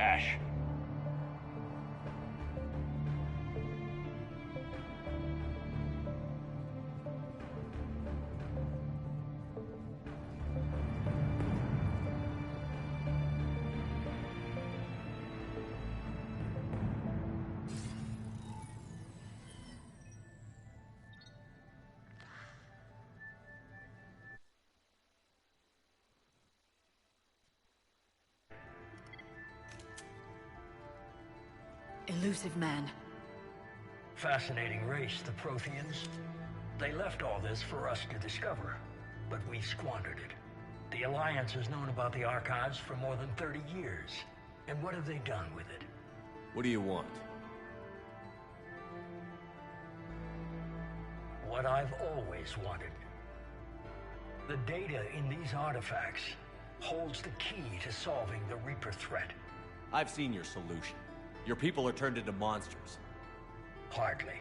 cache. Elusive man. Fascinating race, the Protheans. They left all this for us to discover, but we squandered it. The Alliance has known about the archives for more than 30 years. And what have they done with it? What do you want? What I've always wanted. The data in these artifacts holds the key to solving the Reaper threat. I've seen your solution. Your people are turned into monsters. Hardly.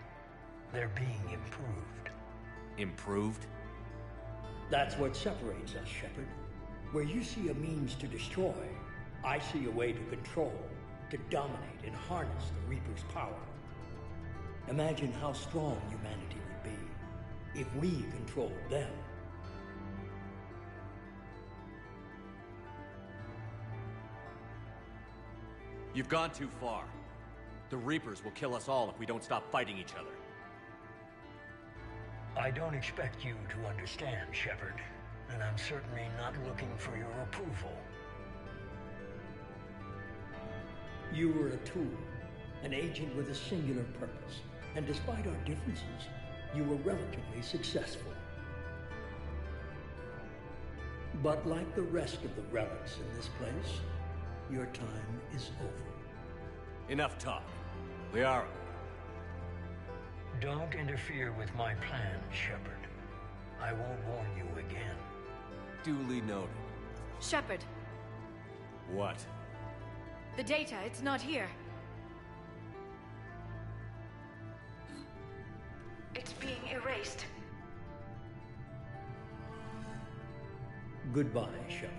They're being improved. Improved? That's what separates us, Shepard. Where you see a means to destroy, I see a way to control, to dominate and harness the Reaper's power. Imagine how strong humanity would be if we controlled them. You've gone too far. The Reapers will kill us all if we don't stop fighting each other. I don't expect you to understand, Shepard, and I'm certainly not looking for your approval. You were a tool, an agent with a singular purpose, and despite our differences, you were relatively successful. But like the rest of the relics in this place, your time is over. Enough talk. Liara. Don't interfere with my plan, Shepard. I won't warn you again. Duly noted. Shepard, What? the data, it's not here. It's being erased. Goodbye, Shepard.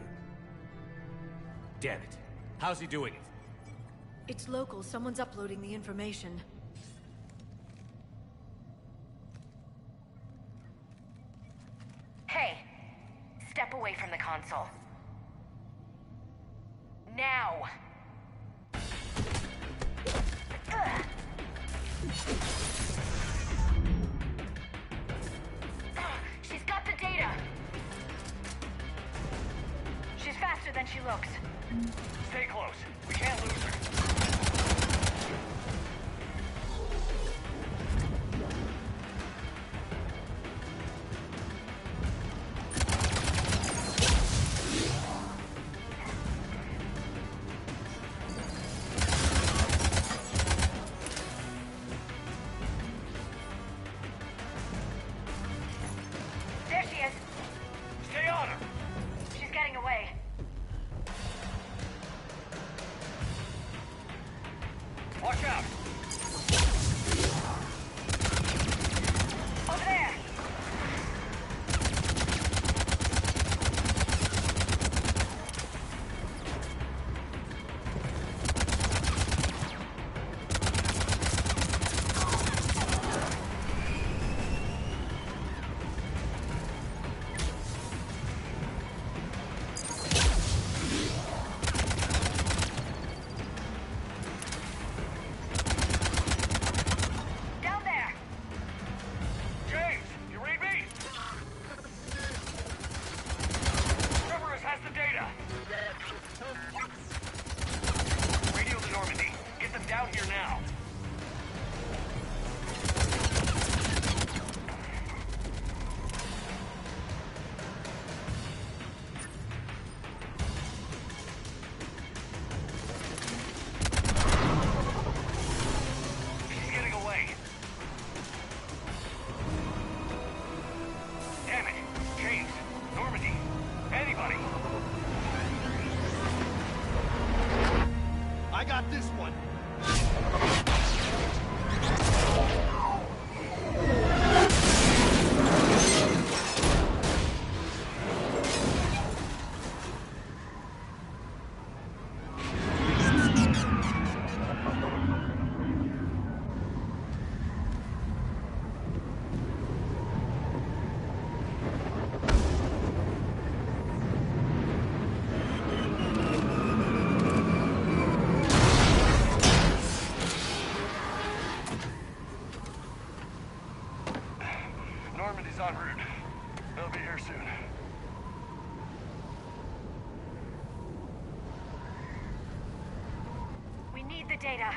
Damn it. How's he doing it? It's local. Someone's uploading the information. Hey, step away from the console. Now! Ugh. She's got the data! She's faster than she looks. Stay close. We can't lose her. There she is! Stay on her! She's getting away. is en route. They'll be here soon. We need the data.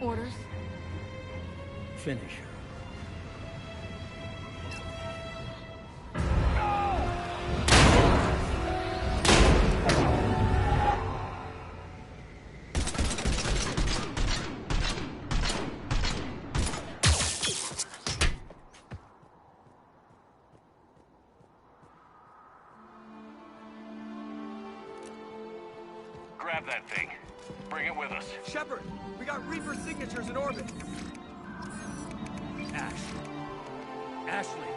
Orders? Finish her. Grab that thing. Bring it with us. Shepard, we got Reaper signatures in orbit. Ashley.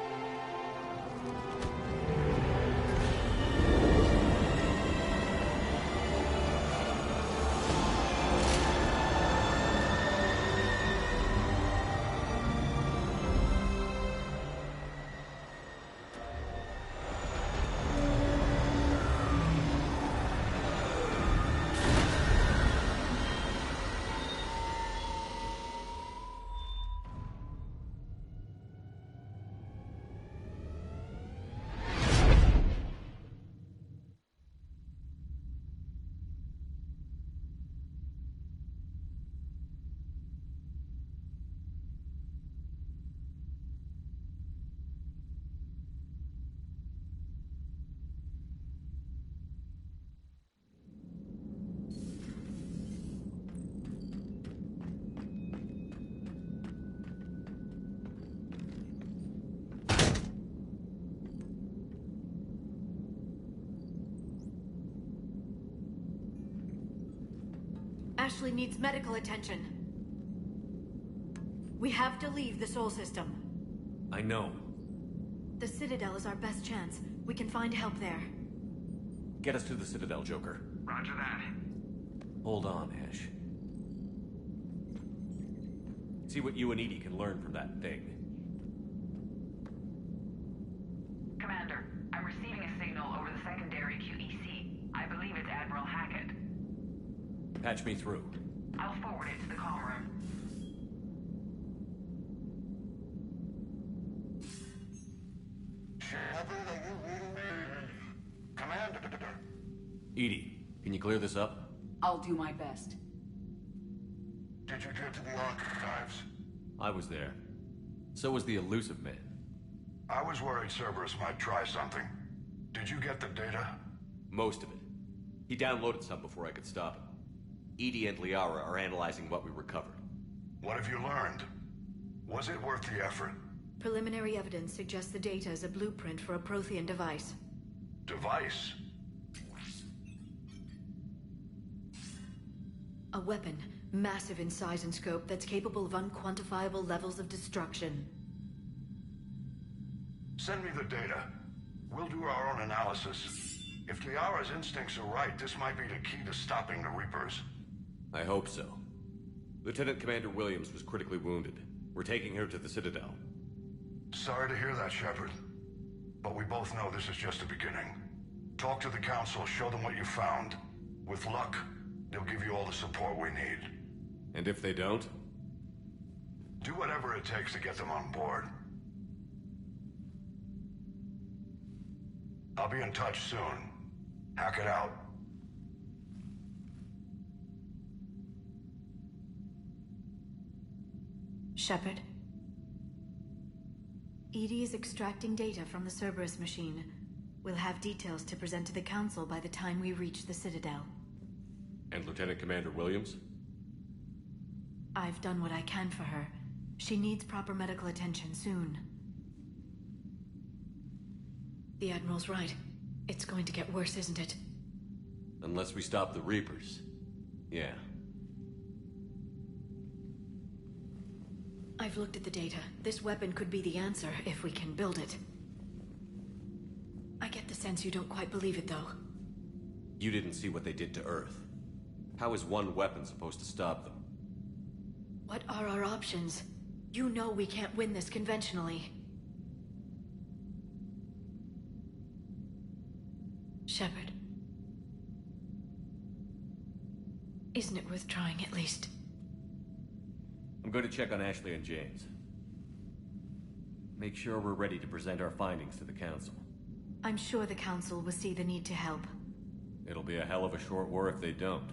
Ashley needs medical attention. We have to leave the Sol system. I know. The Citadel is our best chance. We can find help there. Get us to the Citadel, Joker. Roger that. Hold on, Ash. See what you and Edie can learn from that thing. Commander, I'm receiving a signal over the secondary QEC. I believe it's Admiral Hackett. Patch me through. I'll forward it to the comm room. Commander. Edie, can you clear this up? I'll do my best. Did you get to the archives? I was there. So was the elusive man. I was worried Cerberus might try something. Did you get the data? Most of it. He downloaded some before I could stop him. Edie and Liara are analyzing what we recovered. What have you learned? Was it worth the effort? Preliminary evidence suggests the data is a blueprint for a Prothean device. Device? A weapon, massive in size and scope, that's capable of unquantifiable levels of destruction. Send me the data. We'll do our own analysis. If Liara's instincts are right, this might be the key to stopping the Reapers. I hope so. Lieutenant Commander Williams was critically wounded. We're taking her to the Citadel. Sorry to hear that, Shepard. But we both know this is just the beginning. Talk to the Council, show them what you found. With luck, they'll give you all the support we need. And if they don't? Do whatever it takes to get them on board. I'll be in touch soon. Hack it out. Shepard. Edie is extracting data from the Cerberus machine. We'll have details to present to the Council by the time we reach the Citadel. And Lieutenant Commander Williams? I've done what I can for her. She needs proper medical attention soon. The Admiral's right. It's going to get worse, isn't it? Unless we stop the Reapers. Yeah. I've looked at the data. This weapon could be the answer if we can build it. I get the sense you don't quite believe it, though. You didn't see what they did to Earth. How is one weapon supposed to stop them? What are our options? You know we can't win this conventionally. Shepard. Isn't it worth trying at least? I'm going to check on Ashley and James. Make sure we're ready to present our findings to the Council. I'm sure the Council will see the need to help. It'll be a hell of a short war if they don't.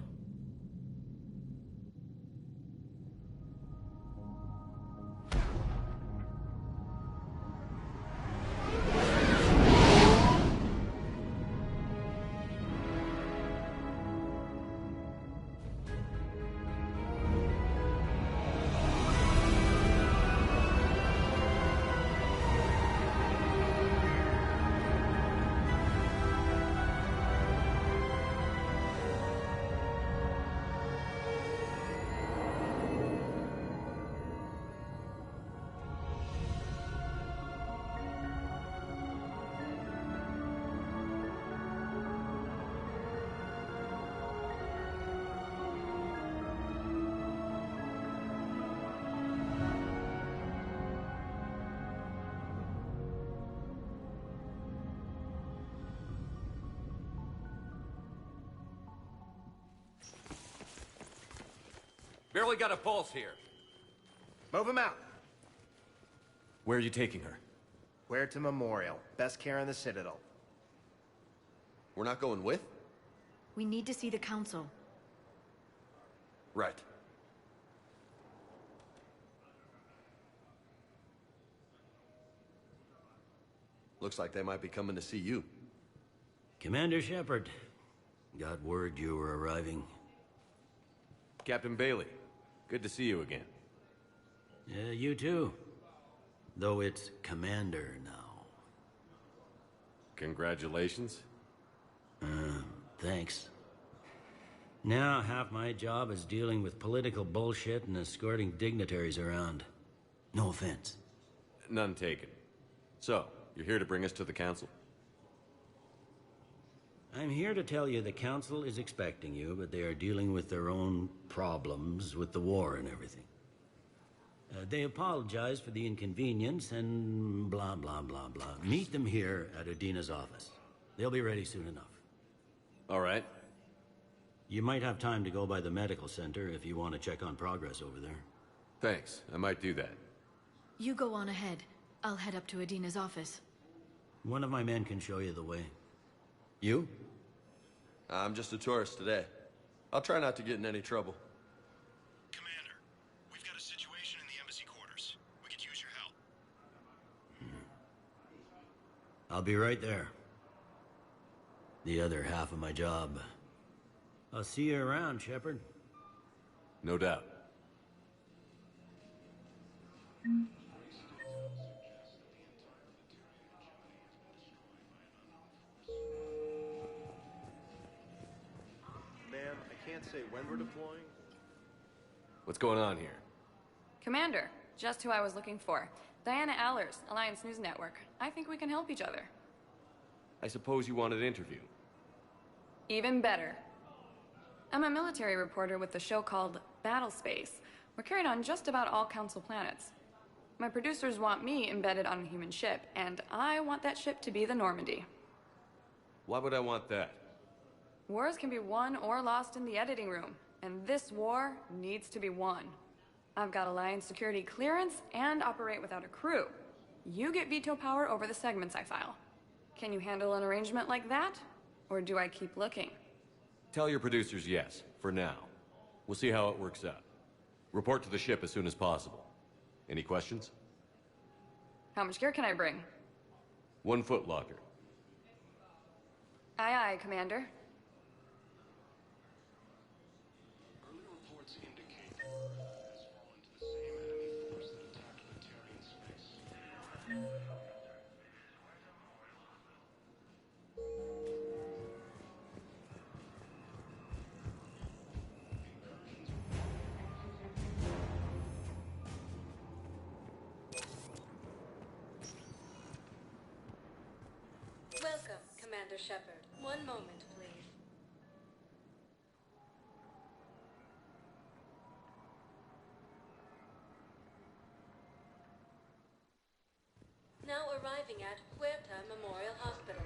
Barely got a pulse here. Move him out. Where are you taking her? Where to Memorial. Best care in the Citadel. We're not going with? We need to see the Council. Right. Looks like they might be coming to see you. Commander Shepard. Got word you were arriving. Captain Bailey, good to see you again. You too. Though it's Commander now. Congratulations. Thanks. Now half my job is dealing with political bullshit and escorting dignitaries around. No offense. None taken. So, you're here to bring us to the Council? I'm here to tell you the Council is expecting you, but they are dealing with their own problems with the war and everything. They apologize for the inconvenience and blah, blah, blah, blah. Meet them here at Udina's office. They'll be ready soon enough. All right. You might have time to go by the medical center if you want to check on progress over there. Thanks. I might do that. You go on ahead. I'll head up to Udina's office. One of my men can show you the way. You? I'm just a tourist today. I'll try not to get in any trouble. Commander, we've got a situation in the embassy quarters. We could use your help. I'll be right there. The other half of my job. I'll see you around, Shepard. No doubt. Ma'am, I can't say when we're deploying. What's going on here? Commander, just who I was looking for. Diana Allers, Alliance News Network. I think we can help each other. I suppose you wanted an interview. Even better. I'm a military reporter with the show called Battle Space. We're carried on just about all Council planets. My producers want me embedded on a human ship, and I want that ship to be the Normandy. Why would I want that? Wars can be won or lost in the editing room, and this war needs to be won. I've got Alliance security clearance and operate without a crew. You get veto power over the segments I file. Can you handle an arrangement like that? Or do I keep looking? Tell your producers yes, for now. We'll see how it works out. Report to the ship as soon as possible. Any questions? How much gear can I bring? 1 foot locker. Aye, aye, Commander. Early reports indicate the Earth has fallen to the same enemy force that attacked Batarian space. Welcome, Commander Shepard. One moment, please. arriving at Huerta Memorial Hospital.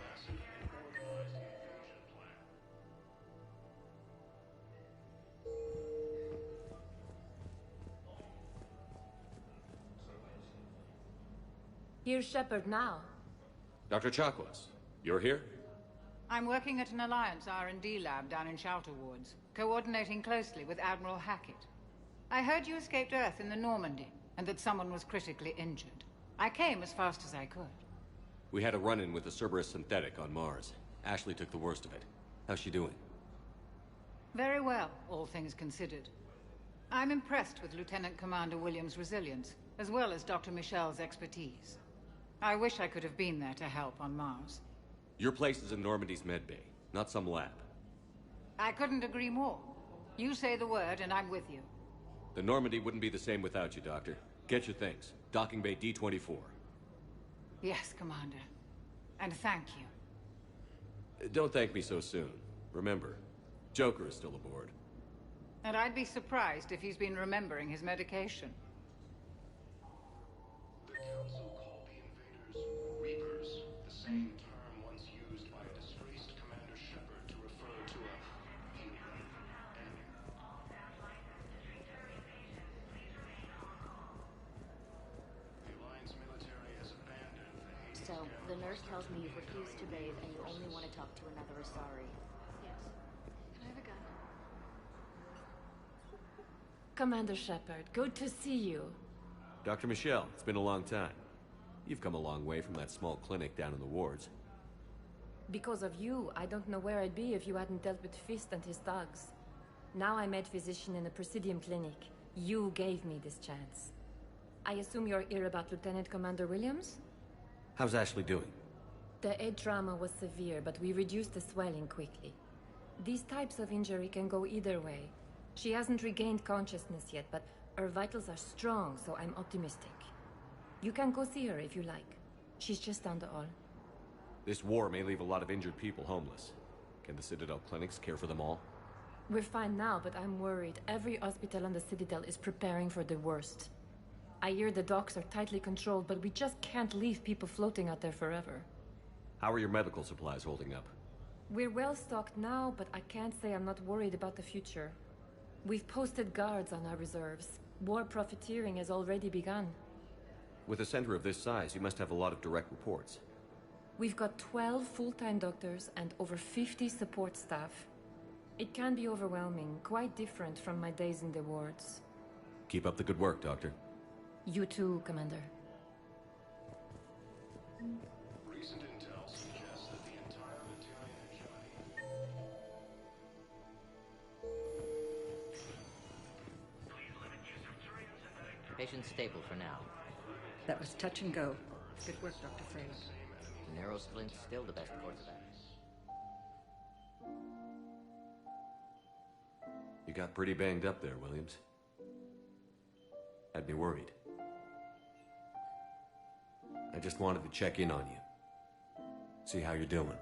Here's Shepard now. Dr. Chakwas, you're here? I'm working at an Alliance R&D lab down in Shelter Wards, coordinating closely with Admiral Hackett. I heard you escaped Earth in the Normandy, and that someone was critically injured. I came as fast as I could. We had a run-in with the Cerberus synthetic on Mars. Ashley took the worst of it. How's she doing? Very well, all things considered. I'm impressed with Lieutenant Commander Williams' resilience, as well as Dr. Michel's expertise. I wish I could have been there to help on Mars. Your place is in Normandy's medbay, not some lab. I couldn't agree more. You say the word and I'm with you. The Normandy wouldn't be the same without you, Doctor. Get your things. Docking bay D-24. Yes, Commander. And thank you. Don't thank me so soon. Remember, Joker is still aboard. And I'd be surprised if he's been remembering his medication. The Council called the invaders Reapers, the same term once used by a disgraced Commander Shepard to refer to a human enemy. The Alliance military has abandoned the Hades. So, the nurse tells me you've refused to bathe and you only want to talk to another Asari. Yes. Can I have a gun? Commander Shepard, good to see you. Dr. Michel, it's been a long time. You've come a long way from that small clinic down in the wards. Because of you, I don't know where I'd be if you hadn't dealt with Fist and his thugs. Now I'm head physician in the Presidium Clinic. You gave me this chance. I assume you're here about Lieutenant Commander Williams? How's Ashley doing? The head trauma was severe, but we reduced the swelling quickly. These types of injury can go either way. She hasn't regained consciousness yet, but her vitals are strong, so I'm optimistic. You can go see her if you like. She's just down the hall. This war may leave a lot of injured people homeless. Can the Citadel clinics care for them all? We're fine now, but I'm worried. Every hospital on the Citadel is preparing for the worst. I hear the docks are tightly controlled, but we just can't leave people floating out there forever. How are your medical supplies holding up? We're well stocked now, but I can't say I'm not worried about the future. We've posted guards on our reserves. War profiteering has already begun. With a center of this size, you must have a lot of direct reports. We've got 12 full-time doctors and over 50 support staff. It can be overwhelming, quite different from my days in the wards. Keep up the good work, Doctor. You too, Commander. Recent intel suggests that the entire battalion hegemony. Patient stable for now. That was touch and go. Good work, Dr. Frey. Narrow splint's still the best course of action. You got pretty banged up there, Williams. Had me worried. I just wanted to check in on you. See how you're doing.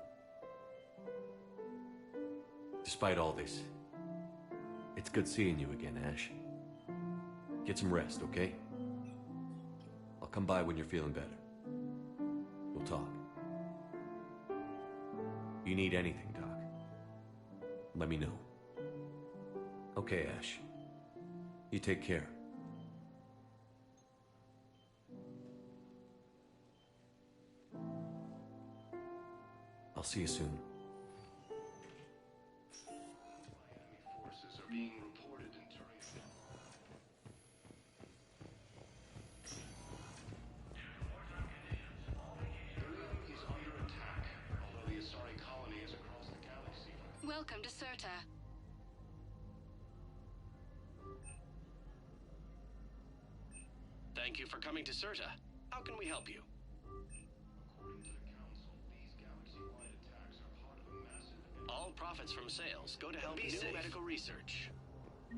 Despite all this, it's good seeing you again, Ash. Get some rest, okay? I'll come by when you're feeling better. We'll talk. You need anything, Doc, let me know. Okay, Ash. You take care. I'll see you soon. Enemy forces are being reported in Turian. Turian is under attack, although the Asari colony is across the galaxy. Welcome to Serta. Thank you for coming to Serta. How can we help you? According to the Council, these galaxy-wide attacks are part of a massive... All profits from sales go to help new medical research. The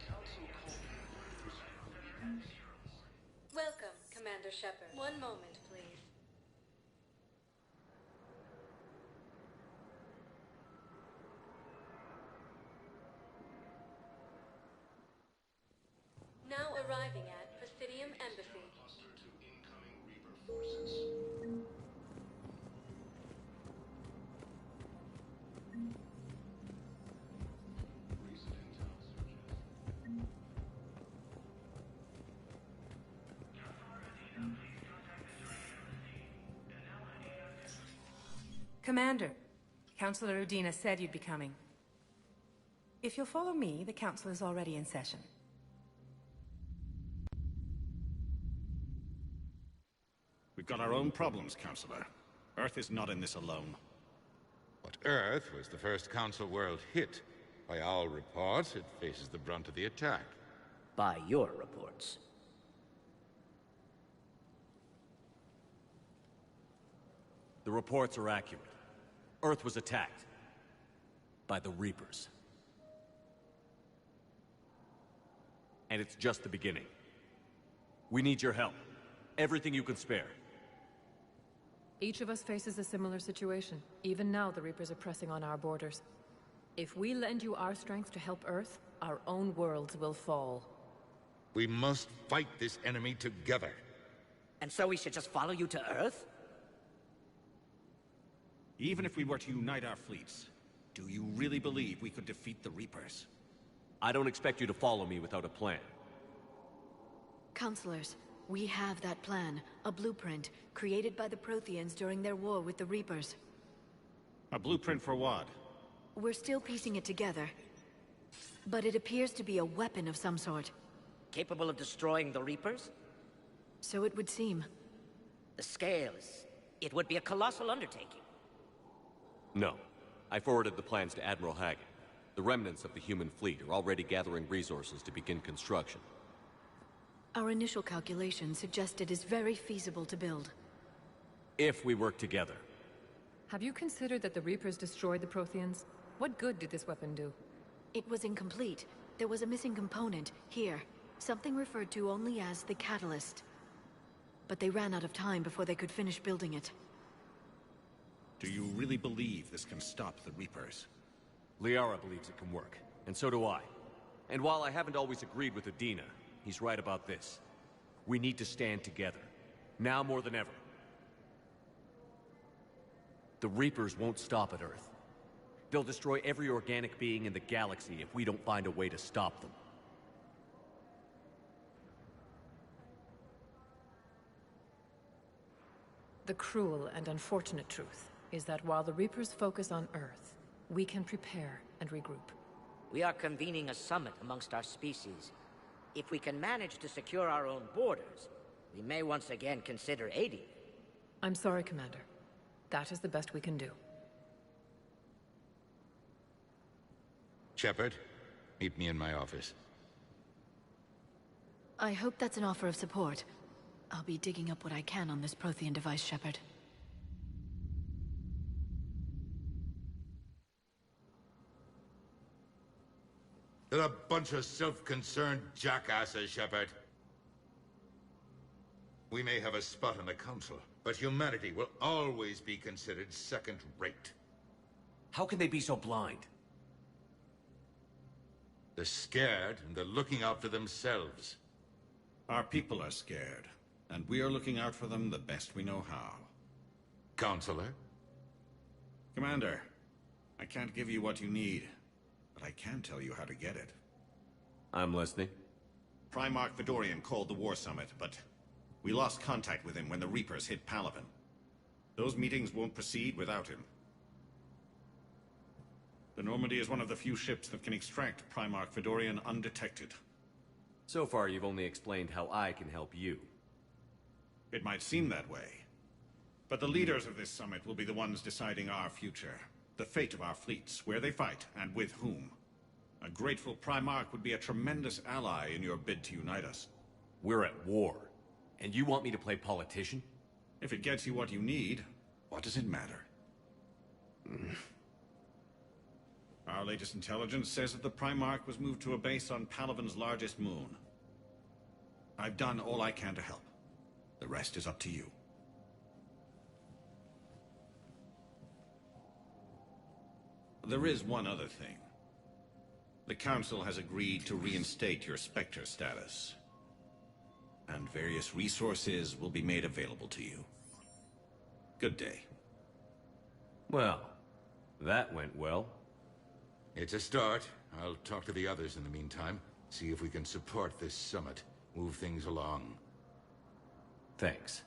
Council called the invaders Reapers. Welcome, Commander Shepard. One moment, please. Now arriving at Presidium Embassy. Cluster to incoming Commander, Councilor Udina said you'd be coming. If you'll follow me, the council is already in session. We've got our own problems, Councilor. Earth is not in this alone. But Earth was the first Council world hit. By all reports, it faces the brunt of the attack. By your reports. The reports are accurate. Earth was attacked. By the Reapers. And it's just the beginning. We need your help. Everything you can spare. Each of us faces a similar situation. Even now, the Reapers are pressing on our borders. If we lend you our strength to help Earth, our own worlds will fall. We must fight this enemy together. And so we should just follow you to Earth? Even if we were to unite our fleets, do you really believe we could defeat the Reapers? I don't expect you to follow me without a plan. Counselors, we have that plan. A blueprint, created by the Protheans during their war with the Reapers. A blueprint for what? We're still piecing it together. But it appears to be a weapon of some sort. Capable of destroying the Reapers? So it would seem. The scale is... it would be a colossal undertaking. No. I forwarded the plans to Admiral Haggett. The remnants of the human fleet are already gathering resources to begin construction. Our initial calculations suggest it is very feasible to build. If we work together. Have you considered that the Reapers destroyed the Protheans? What good did this weapon do? It was incomplete. There was a missing component, here. Something referred to only as the catalyst. But they ran out of time before they could finish building it. Do you really believe this can stop the Reapers? Liara believes it can work, and so do I. And while I haven't always agreed with Udina, he's right about this. We need to stand together. Now more than ever. The Reapers won't stop at Earth. They'll destroy every organic being in the galaxy if we don't find a way to stop them. The cruel and unfortunate truth is that while the Reapers focus on Earth, we can prepare and regroup. We are convening a summit amongst our species. If we can manage to secure our own borders, we may once again consider aiding. I'm sorry, Commander. That is the best we can do. Shepard, meet me in my office. I hope that's an offer of support. I'll be digging up what I can on this Prothean device, Shepard. They're a bunch of self-concerned jackasses, Shepard. We may have a spot in the Council, but humanity will always be considered second-rate. How can they be so blind? They're scared, and they're looking out for themselves. Our people are scared, and we are looking out for them the best we know how. Counselor? Commander, I can't give you what you need, but I can tell you how to get it. I'm listening. Primarch Fedorian called the War Summit, but we lost contact with him when the Reapers hit Palaven. Those meetings won't proceed without him. The Normandy is one of the few ships that can extract Primarch Fedorian undetected. So far, you've only explained how I can help you. It might seem that way. But the leaders of this summit will be the ones deciding our future. The fate of our fleets, where they fight, and with whom. A grateful Primarch would be a tremendous ally in your bid to unite us. We're at war. And you want me to play politician? If it gets you what you need, what does it matter? Our latest intelligence says that the Primarch was moved to a base on Palaven's largest moon. I've done all I can to help. The rest is up to you. There is one other thing. The Council has agreed to reinstate your Spectre status. And various resources will be made available to you. Good day. Well, that went well. It's a start. I'll talk to the others in the meantime. See if we can support this summit. Move things along. Thanks.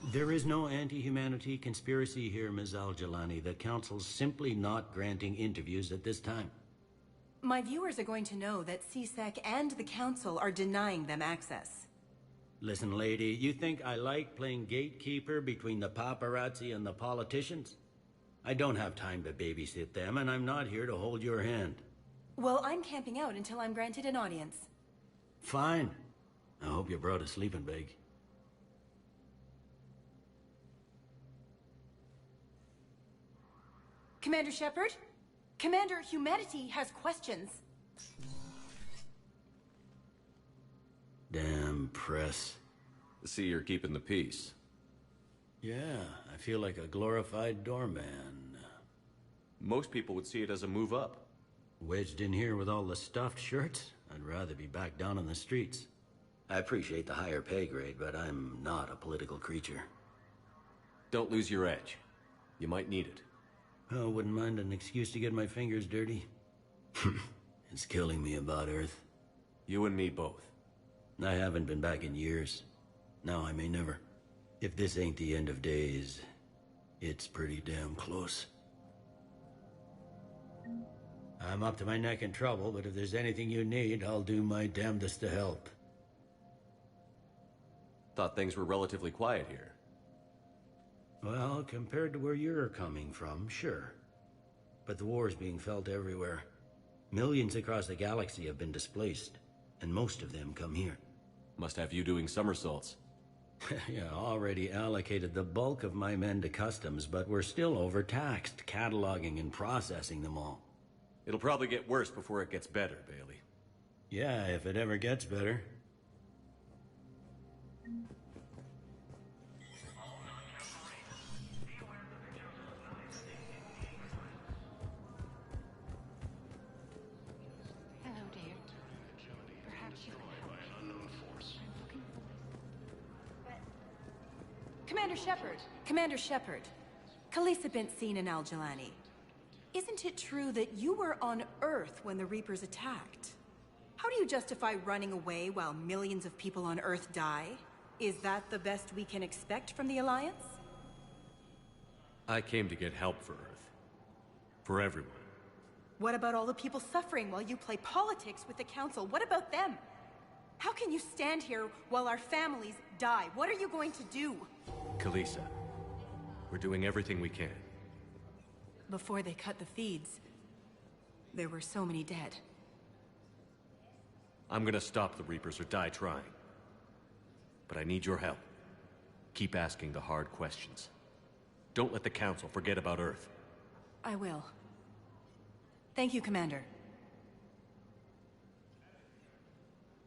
There is no anti-humanity conspiracy here, Ms. Al-Jalani. The Council's simply not granting interviews at this time. My viewers are going to know that CSEC and the Council are denying them access. Listen, lady, you think I like playing gatekeeper between the paparazzi and the politicians? I don't have time to babysit them, and I'm not here to hold your hand. Well, I'm camping out until I'm granted an audience. Fine. I hope you brought a sleeping bag. Commander Shepard? Commander, humanity has questions. Damn press. See, you're keeping the peace. Yeah, I feel like a glorified doorman. Most people would see it as a move up. Wedged in here with all the stuffed shirts? I'd rather be back down on the streets. I appreciate the higher pay grade, but I'm not a political creature. Don't lose your edge. You might need it. Oh, wouldn't mind an excuse to get my fingers dirty. It's killing me about Earth. You and me both. I haven't been back in years. Now I may never. If this ain't the end of days, it's pretty damn close. I'm up to my neck in trouble, but if there's anything you need, I'll do my damnedest to help. Thought things were relatively quiet here. Well, compared to where you're coming from, sure. But the war's being felt everywhere. Millions across the galaxy have been displaced, and most of them come here. Must have you doing somersaults. Yeah, already allocated the bulk of my men to customs, but we're still overtaxed, cataloging and processing them all. It'll probably get worse before it gets better, Bailey. Yeah, if it ever gets better. Hello, dear. Perhaps you can help. Commander Shepard! Commander Shepard. Khalisah bint Sin and Al-Jalani. Isn't it true that you were on Earth when the Reapers attacked? How do you justify running away while millions of people on Earth die? Is that the best we can expect from the Alliance? I came to get help for Earth. For everyone. What about all the people suffering while you play politics with the Council? What about them? How can you stand here while our families die? What are you going to do? Khalisah, we're doing everything we can. Before they cut the feeds, there were so many dead. I'm gonna stop the Reapers or die trying. But I need your help. Keep asking the hard questions. Don't let the Council forget about Earth. I will. Thank you, Commander.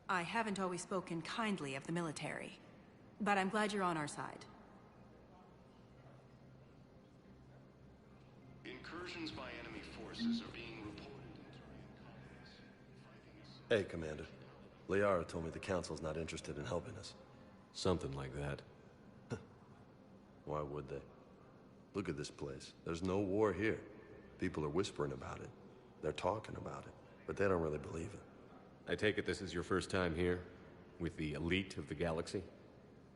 I haven't always spoken kindly of the military, but I'm glad you're on our side. Incursions by enemy forces are being reported. Hey, Commander. Liara told me the Council's not interested in helping us. Something like that. Why would they? Look at this place. There's no war here. People are whispering about it. They're talking about it, but they don't really believe it. I take it this is your first time here? With the elite of the galaxy?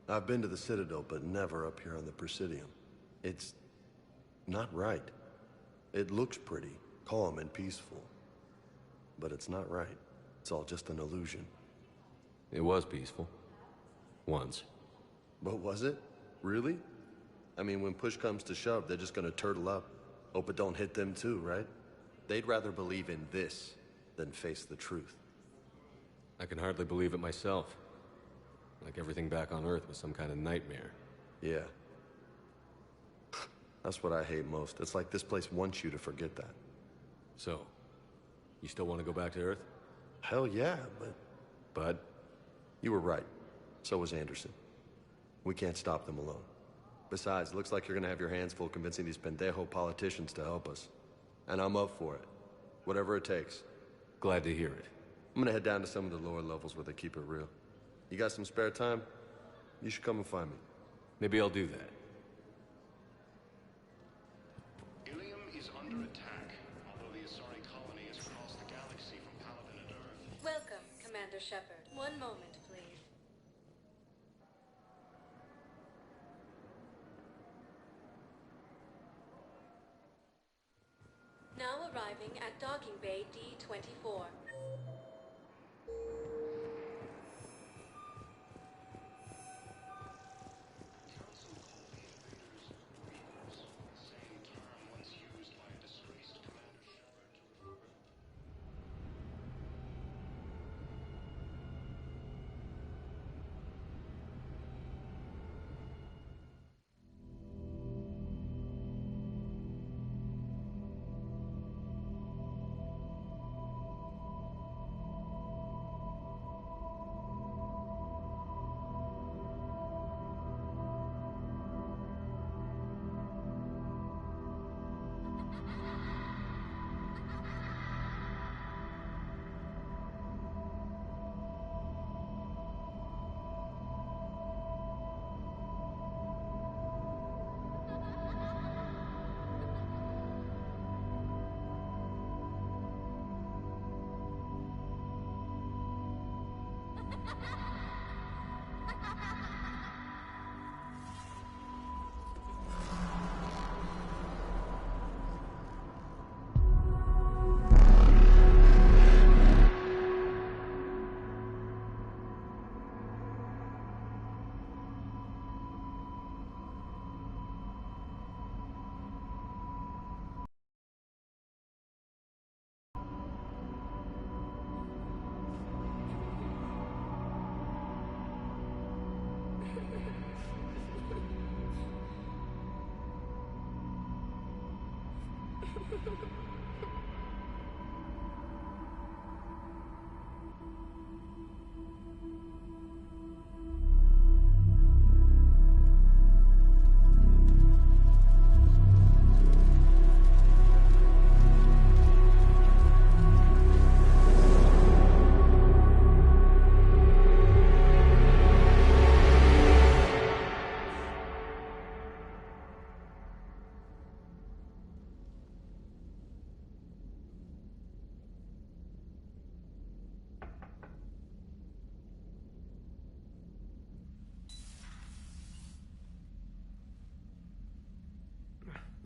I've been to the Citadel, but never up here on the Presidium. It's not right. It looks pretty, calm and peaceful. But it's not right. It's all just an illusion. It was peaceful. Once. But was it? Really? I mean, when push comes to shove, they're just gonna turtle up. Hope it don't hit them too, right? They'd rather believe in this than face the truth. I can hardly believe it myself. Like everything back on Earth was some kind of nightmare. Yeah. That's what I hate most. It's like this place wants you to forget that. So, you still want to go back to Earth? Hell yeah, but... Bud? You were right. So was Anderson. We can't stop them alone. Besides, it looks like you're gonna have your hands full convincing these pendejo politicians to help us. And I'm up for it. Whatever it takes. Glad to hear it. I'm gonna head down to some of the lower levels where they keep it real. You got some spare time? You should come and find me. Maybe I'll do that. Ilium is under attack, although the Asari colony is across the galaxy from Paladin and Earth. Welcome, Commander Shepard. One moment, please. now arriving at docking bay D24.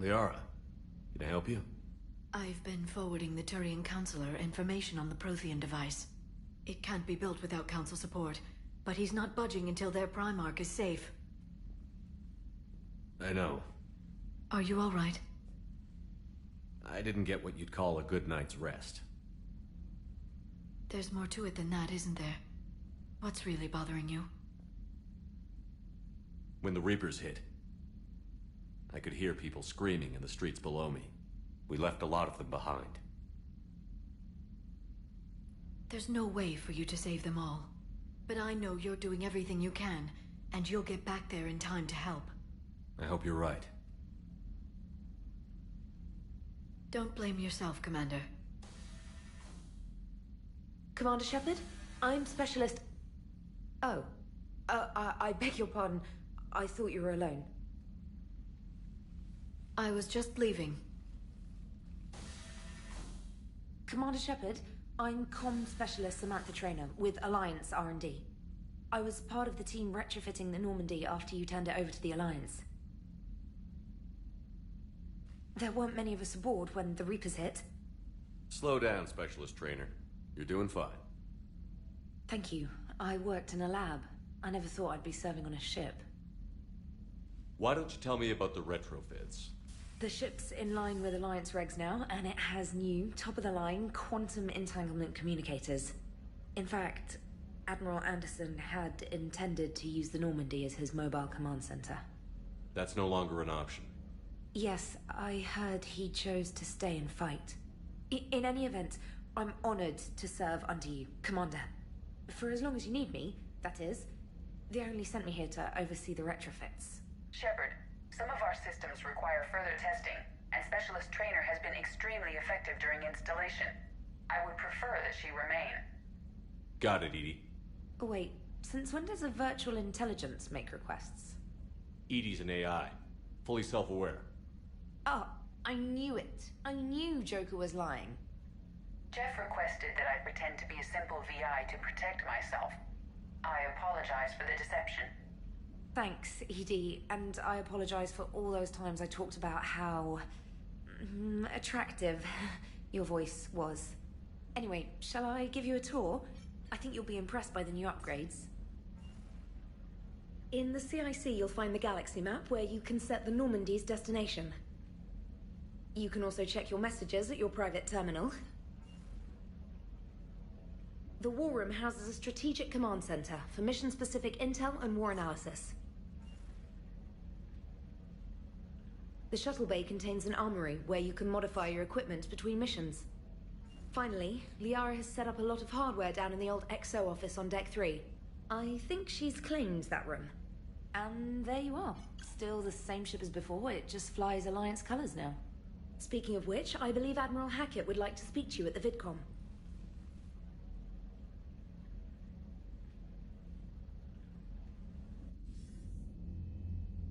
Liara, can I help you? I've been forwarding the Turian Counselor information on the Prothean device. It can't be built without Council support, but he's not budging until their Primarch is safe. I know. Are you all right? I didn't get what you'd call a good night's rest. There's more to it than that, isn't there? What's really bothering you? When the Reapers hit, I could hear people screaming in the streets below me. We left a lot of them behind. There's no way for you to save them all. But I know you're doing everything you can, and you'll get back there in time to help. I hope you're right. Don't blame yourself, Commander. Commander Shepard, I'm Specialist... Oh. I beg your pardon. I thought you were alone. I was just leaving. Commander Shepard, I'm Comm Specialist Samantha Traynor with Alliance R&D. I was part of the team retrofitting the Normandy after you turned it over to the Alliance. There weren't many of us aboard when the Reapers hit. Slow down, Specialist Trainer. You're doing fine. Thank you. I worked in a lab. I never thought I'd be serving on a ship. Why don't you tell me about the retrofits? The ship's in line with Alliance regs now, and it has new, top-of-the-line, quantum entanglement communicators. In fact, Admiral Anderson had intended to use the Normandy as his mobile command center. That's no longer an option. Yes, I heard he chose to stay and fight. In any event, I'm honored to serve under you, Commander. For as long as you need me, that is. They only sent me here to oversee the retrofits. Shepard, some of our systems require further testing, and Specialist Trainer has been extremely effective during installation. I would prefer that she remain. Got it, Edie. Oh, wait, since when does a virtual intelligence make requests? Edie's an AI, fully self-aware. Oh, I knew it. I knew Joker was lying. Jeff requested that I pretend to be a simple VI to protect myself. I apologize for the deception. Thanks, Edie, and I apologize for all those times I talked about how... Attractive, your voice was. Anyway, shall I give you a tour? I think you'll be impressed by the new upgrades. In the CIC, you'll find the galaxy map where you can set the Normandy's destination. You can also check your messages at your private terminal. The War Room houses a strategic command center for mission-specific intel and war analysis. The shuttle bay contains an armory where you can modify your equipment between missions. Finally, Liara has set up a lot of hardware down in the old XO office on Deck 3. I think she's claimed that room. And there you are. Still the same ship as before, it just flies Alliance colors now. Speaking of which, I believe Admiral Hackett would like to speak to you at the VidCom.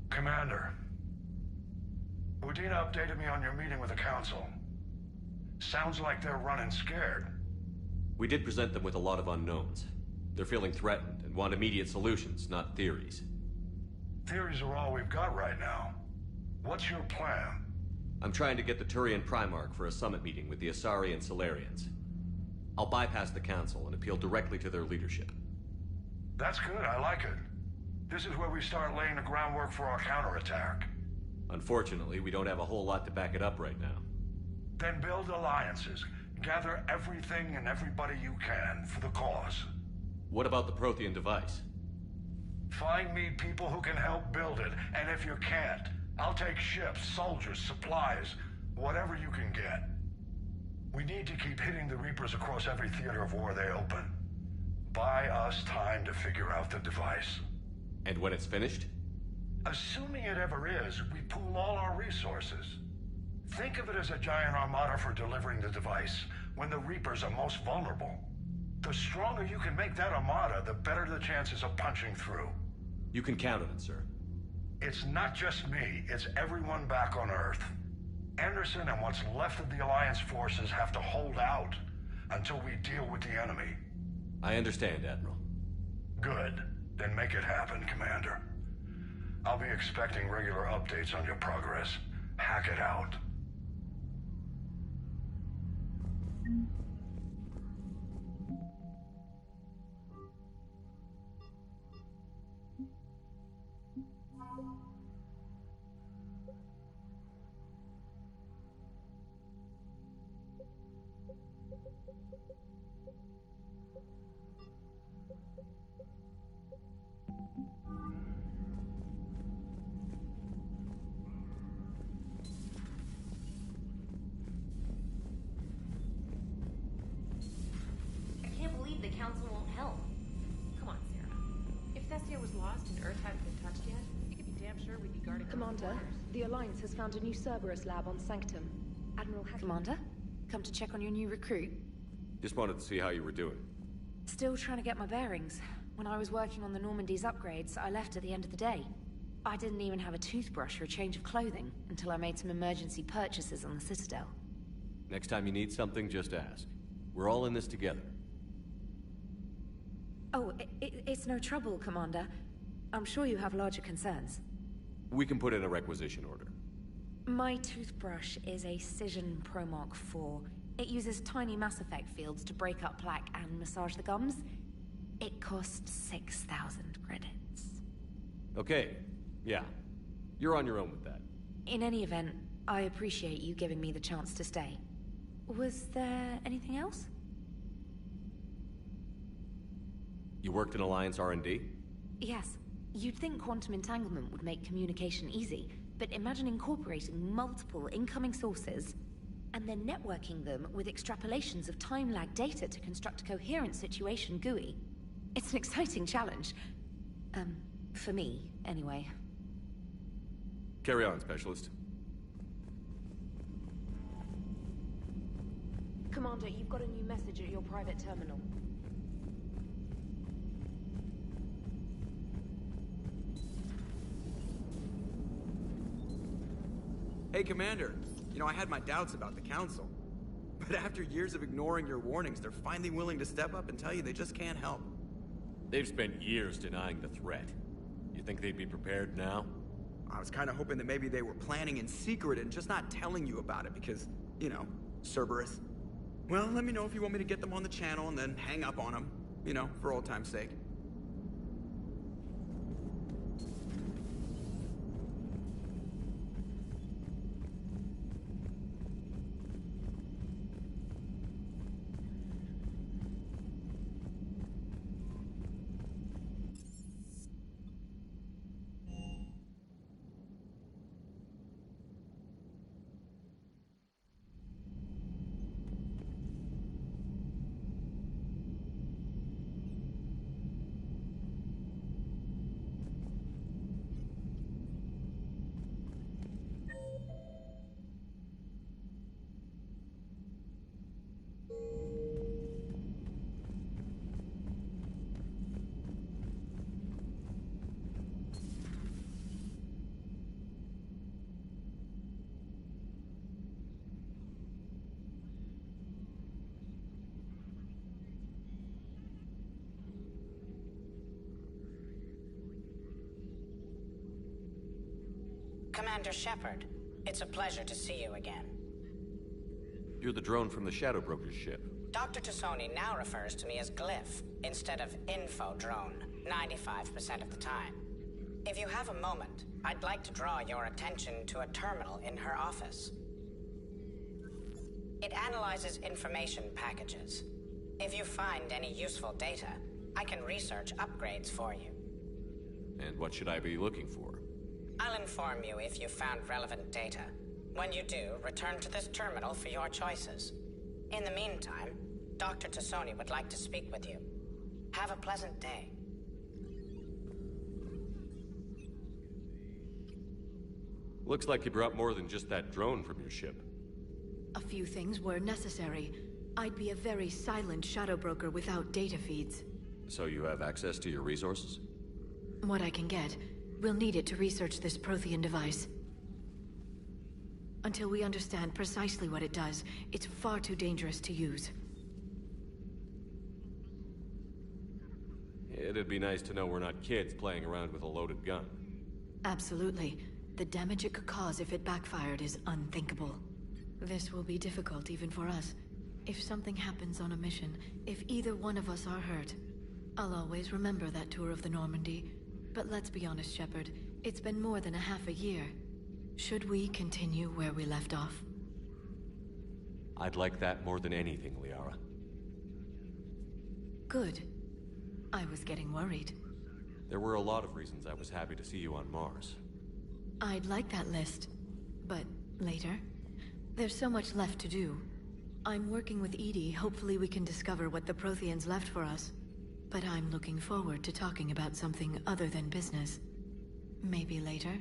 Commander, Udina updated me on your meeting with the Council. Sounds like they're running scared. We did present them with a lot of unknowns. They're feeling threatened and want immediate solutions, not theories. Theories are all we've got right now. What's your plan? I'm trying to get the Turian Primarch for a summit meeting with the Asari and Solarians. I'll bypass the Council and appeal directly to their leadership. That's good, I like it. This is where we start laying the groundwork for our counterattack. Unfortunately, we don't have a whole lot to back it up right now. Then build alliances. Gather everything and everybody you can for the cause. What about the Prothean device? Find me people who can help build it, and if you can't, I'll take ships, soldiers, supplies, whatever you can get. We need to keep hitting the Reapers across every theater of war they open. Buy us time to figure out the device. And when it's finished? Assuming it ever is, we pool all our resources. Think of it as a giant armada for delivering the device when the Reapers are most vulnerable. The stronger you can make that armada, the better the chances of punching through. You can count on it, sir. It's not just me, it's everyone back on Earth. Anderson and what's left of the Alliance forces have to hold out until we deal with the enemy. I understand, Admiral. Good. Then make it happen, Commander. I'll be expecting regular updates on your progress. Hack it out. The Alliance has found a new Cerberus lab on Sanctum. Admiral Hackett. Commander, come to check on your new recruit. Just wanted to see how you were doing. Still trying to get my bearings. When I was working on the Normandy's upgrades, I left at the end of the day. I didn't even have a toothbrush or a change of clothing until I made some emergency purchases on the Citadel. Next time you need something, just ask. We're all in this together. Oh, it's no trouble, Commander. I'm sure you have larger concerns. We can put in a requisition order. My toothbrush is a Cision Pro Mark IV. It uses tiny Mass Effect fields to break up plaque and massage the gums. It costs 6,000 credits. Okay, yeah. You're on your own with that. In any event, I appreciate you giving me the chance to stay. Was there anything else? You worked in Alliance R&D? Yes. You'd think quantum entanglement would make communication easy, but imagine incorporating multiple incoming sources and then networking them with extrapolations of time-lag data to construct a coherent situation GUI. It's an exciting challenge. For me, anyway. Carry on, Specialist. Commander, you've got a new message at your private terminal. Hey, Commander. You know, I had my doubts about the Council. But after years of ignoring your warnings, they're finally willing to step up and tell you they just can't help. They've spent years denying the threat. You think they'd be prepared now? I was kind of hoping that maybe they were planning in secret and just not telling you about it because, you know, Cerberus. Well, let me know if you want me to get them on the channel and then hang up on them, you know, for old time's sake. Commander Shepard, it's a pleasure to see you again. You're the drone from the Shadow Broker's ship. Dr. Tassoni now refers to me as Glyph instead of Info Drone, 95% of the time. If you have a moment, I'd like to draw your attention to a terminal in her office. It analyzes information packages. If you find any useful data, I can research upgrades for you. And what should I be looking for? I'll inform you if you found relevant data. When you do, return to this terminal for your choices. In the meantime, Dr. Tassoni would like to speak with you. Have a pleasant day. Looks like you brought more than just that drone from your ship. A few things were necessary. I'd be a very silent shadow broker without data feeds. So you have access to your resources? What I can get. We'll need it to research this Prothean device. Until we understand precisely what it does, it's far too dangerous to use. It'd be nice to know we're not kids playing around with a loaded gun. Absolutely. The damage it could cause if it backfired is unthinkable. This will be difficult even for us. If something happens on a mission, if either one of us are hurt, I'll always remember that tour of the Normandy. But let's be honest, Shepard. It's been more than a half a year. Should we continue where we left off? I'd like that more than anything, Liara. Good. I was getting worried. There were a lot of reasons I was happy to see you on Mars. I'd like that list. But later? There's so much left to do. I'm working with EDI. Hopefully we can discover what the Protheans left for us. But I'm looking forward to talking about something other than business. Maybe later?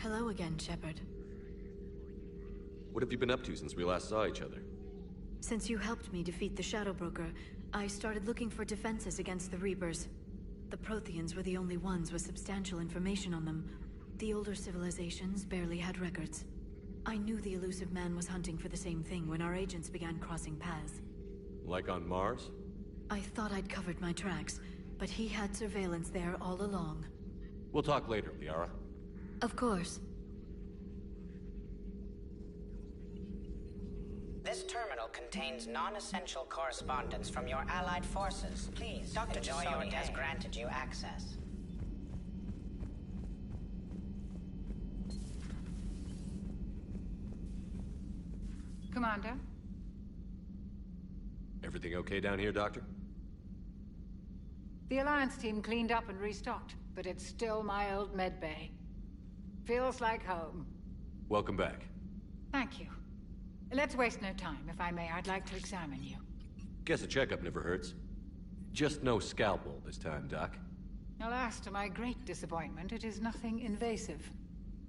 Hello again, Shepard. What have you been up to since we last saw each other? Since you helped me defeat the Shadow Broker, I started looking for defenses against the Reapers. The Protheans were the only ones with substantial information on them. The older civilizations barely had records. I knew the elusive man was hunting for the same thing when our agents began crossing paths. Like on Mars? I thought I'd covered my tracks, but he had surveillance there all along. We'll talk later, Liara. Of course. This terminal contains non-essential correspondence from your allied forces. Please, Dr. Tassoni has granted you access. Commander? Everything okay down here, Doctor? The Alliance team cleaned up and restocked, but it's still my old medbay. Feels like home. Welcome back. Thank you. Let's waste no time. If I may, I'd like to examine you. Guess a checkup never hurts. Just no scalpel this time, Doc. Alas, to my great disappointment, it is nothing invasive.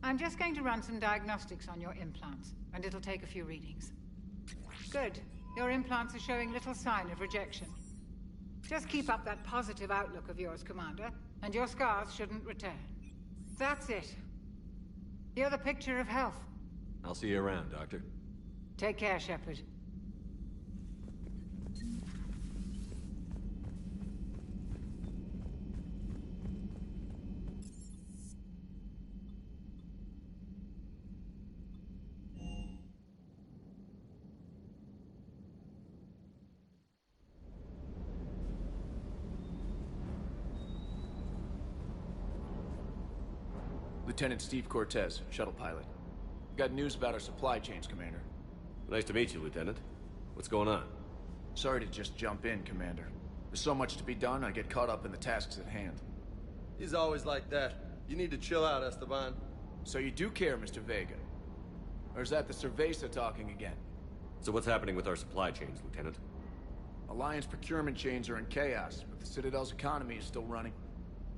I'm just going to run some diagnostics on your implants, and it'll take a few readings. Good. Your implants are showing little sign of rejection. Just keep up that positive outlook of yours, Commander, and your scars shouldn't return. That's it. You're the picture of health. I'll see you around, Doctor. Take care, Shepard. Lieutenant Steve Cortez, shuttle pilot. Got news about our supply chains, Commander. Nice to meet you, Lieutenant. What's going on? Sorry to just jump in, Commander. There's so much to be done, I get caught up in the tasks at hand. He's always like that. You need to chill out, Esteban. So you do care, Mr. Vega? Or is that the Cerveza talking again? So what's happening with our supply chains, Lieutenant? Alliance procurement chains are in chaos, but the Citadel's economy is still running.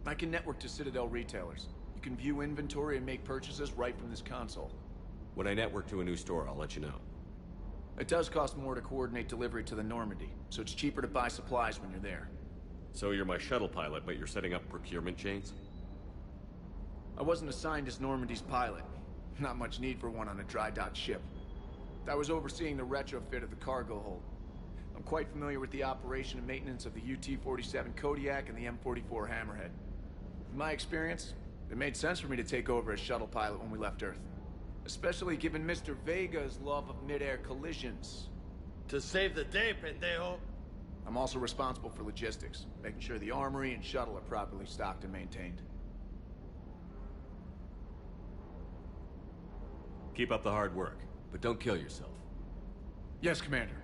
I can network to Citadel retailers. You can view inventory and make purchases right from this console. When I network to a new store, I'll let you know. It does cost more to coordinate delivery to the Normandy, so it's cheaper to buy supplies when you're there. So you're my shuttle pilot, but you're setting up procurement chains? I wasn't assigned as Normandy's pilot. Not much need for one on a dry dock ship. I was overseeing the retrofit of the cargo hold. I'm quite familiar with the operation and maintenance of the UT-47 Kodiak and the M44 Hammerhead. In my experience, it made sense for me to take over as shuttle pilot when we left Earth. Especially given Mr. Vega's love of mid-air collisions. To save the day, pendejo. I'm also responsible for logistics, making sure the armory and shuttle are properly stocked and maintained. Keep up the hard work, but don't kill yourself. Yes, Commander.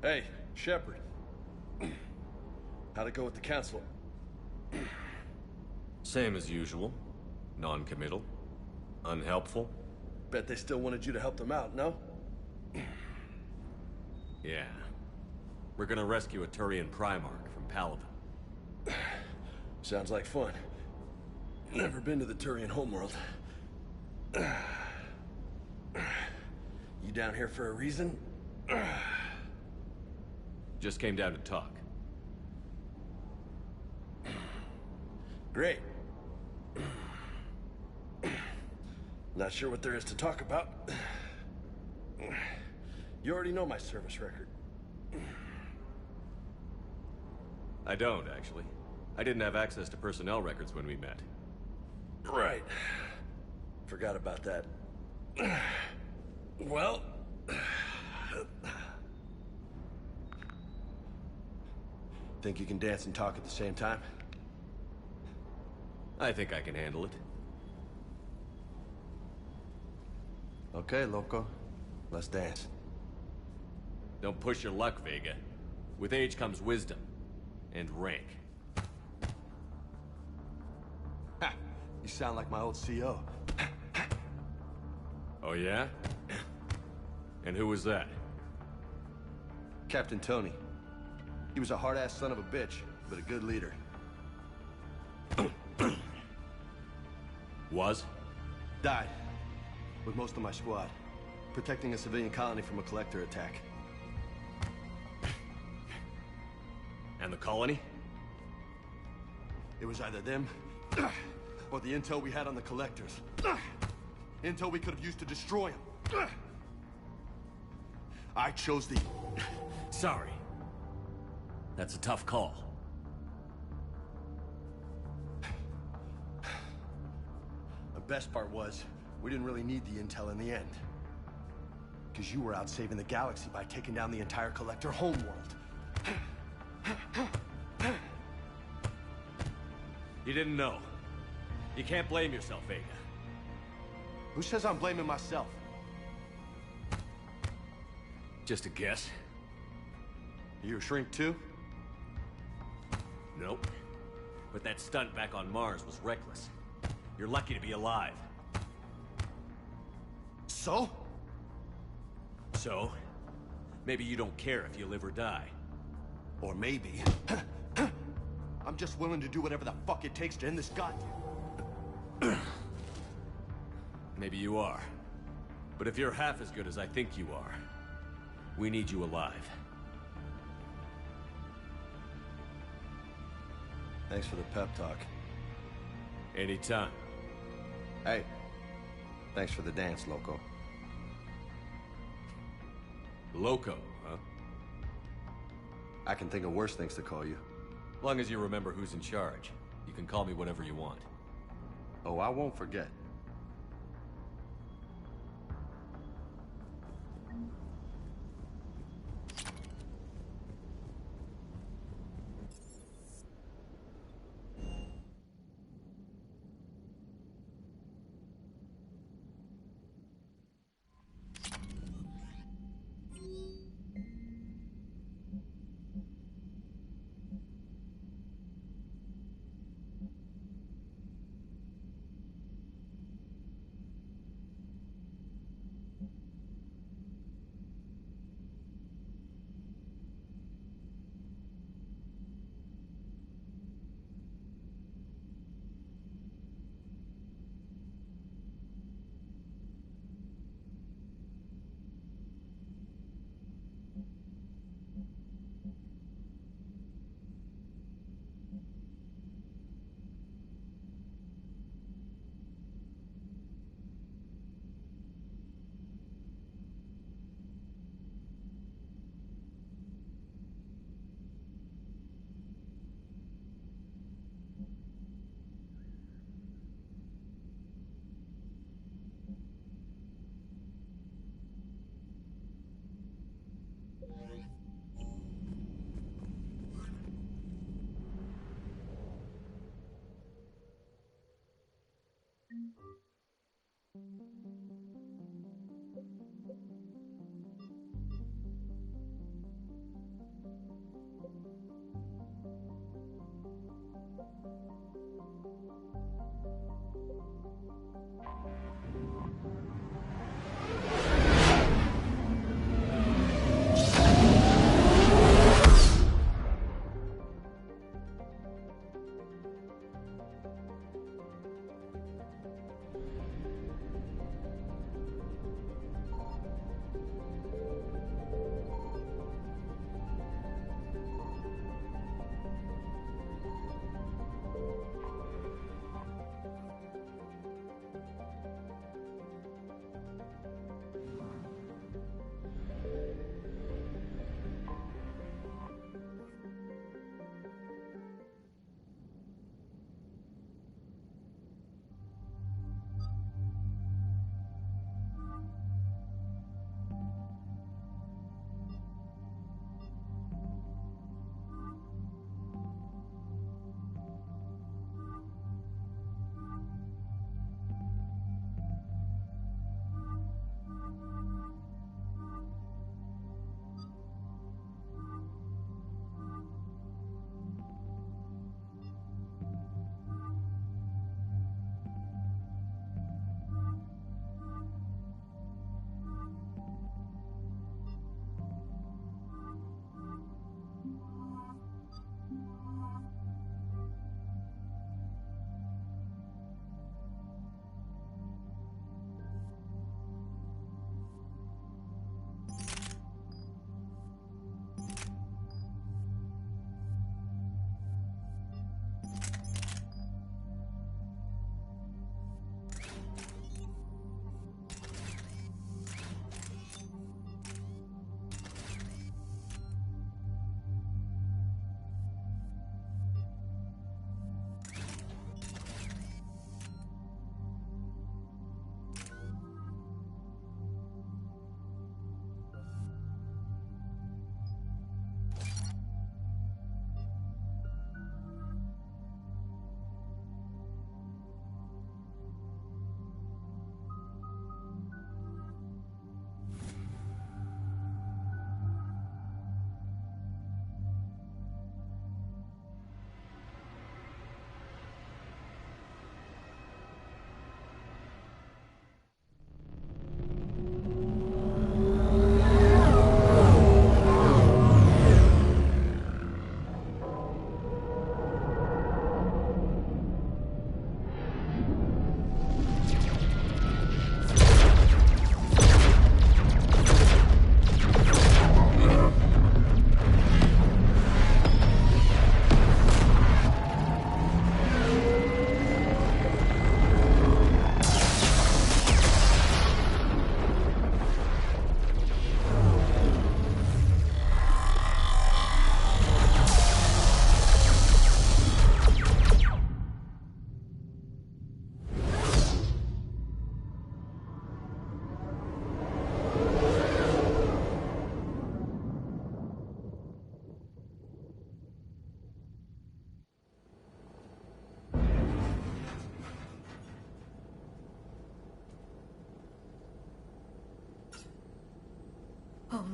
Hey, Shepard. How'd it go with the council? Same as usual. Non-committal. Unhelpful. Bet they still wanted you to help them out, no? Yeah. We're gonna rescue a Turian Primarch from Palaven. Sounds like fun. Never been to the Turian homeworld. You down here for a reason? Just came down to talk. Great. Not sure what there is to talk about. You already know my service record. I don't, actually. I didn't have access to personnel records when we met. Right. Forgot about that. Well... Think you can dance and talk at the same time? I think I can handle it. Okay, loco. Let's dance. Don't push your luck, Vega. With age comes wisdom. And rank. Ha! You sound like my old CO. Oh yeah? And who was that? Captain Tony. He was a hard-ass son of a bitch, but a good leader. Was? Died. With most of my squad. Protecting a civilian colony from a collector attack. And the colony? It was either them, or the intel we had on the collectors. Intel we could have used to destroy them. I chose the... Sorry. That's a tough call. The best part was, we didn't really need the intel in the end. Because you were out saving the galaxy by taking down the entire collector homeworld. You didn't know. You can't blame yourself, Vega. Who says I'm blaming myself? Just a guess. You a shrink too? Nope. But that stunt back on Mars was reckless. You're lucky to be alive. So? So? Maybe you don't care if you live or die. Or maybe... I'm just willing to do whatever the fuck it takes to end this goddamn... Maybe you are. But if you're half as good as I think you are, we need you alive. Thanks for the pep talk. Anytime. Hey, thanks for the dance, Loco. Loco, huh? I can think of worse things to call you. Long as you remember who's in charge, you can call me whatever you want. Oh, I won't forget.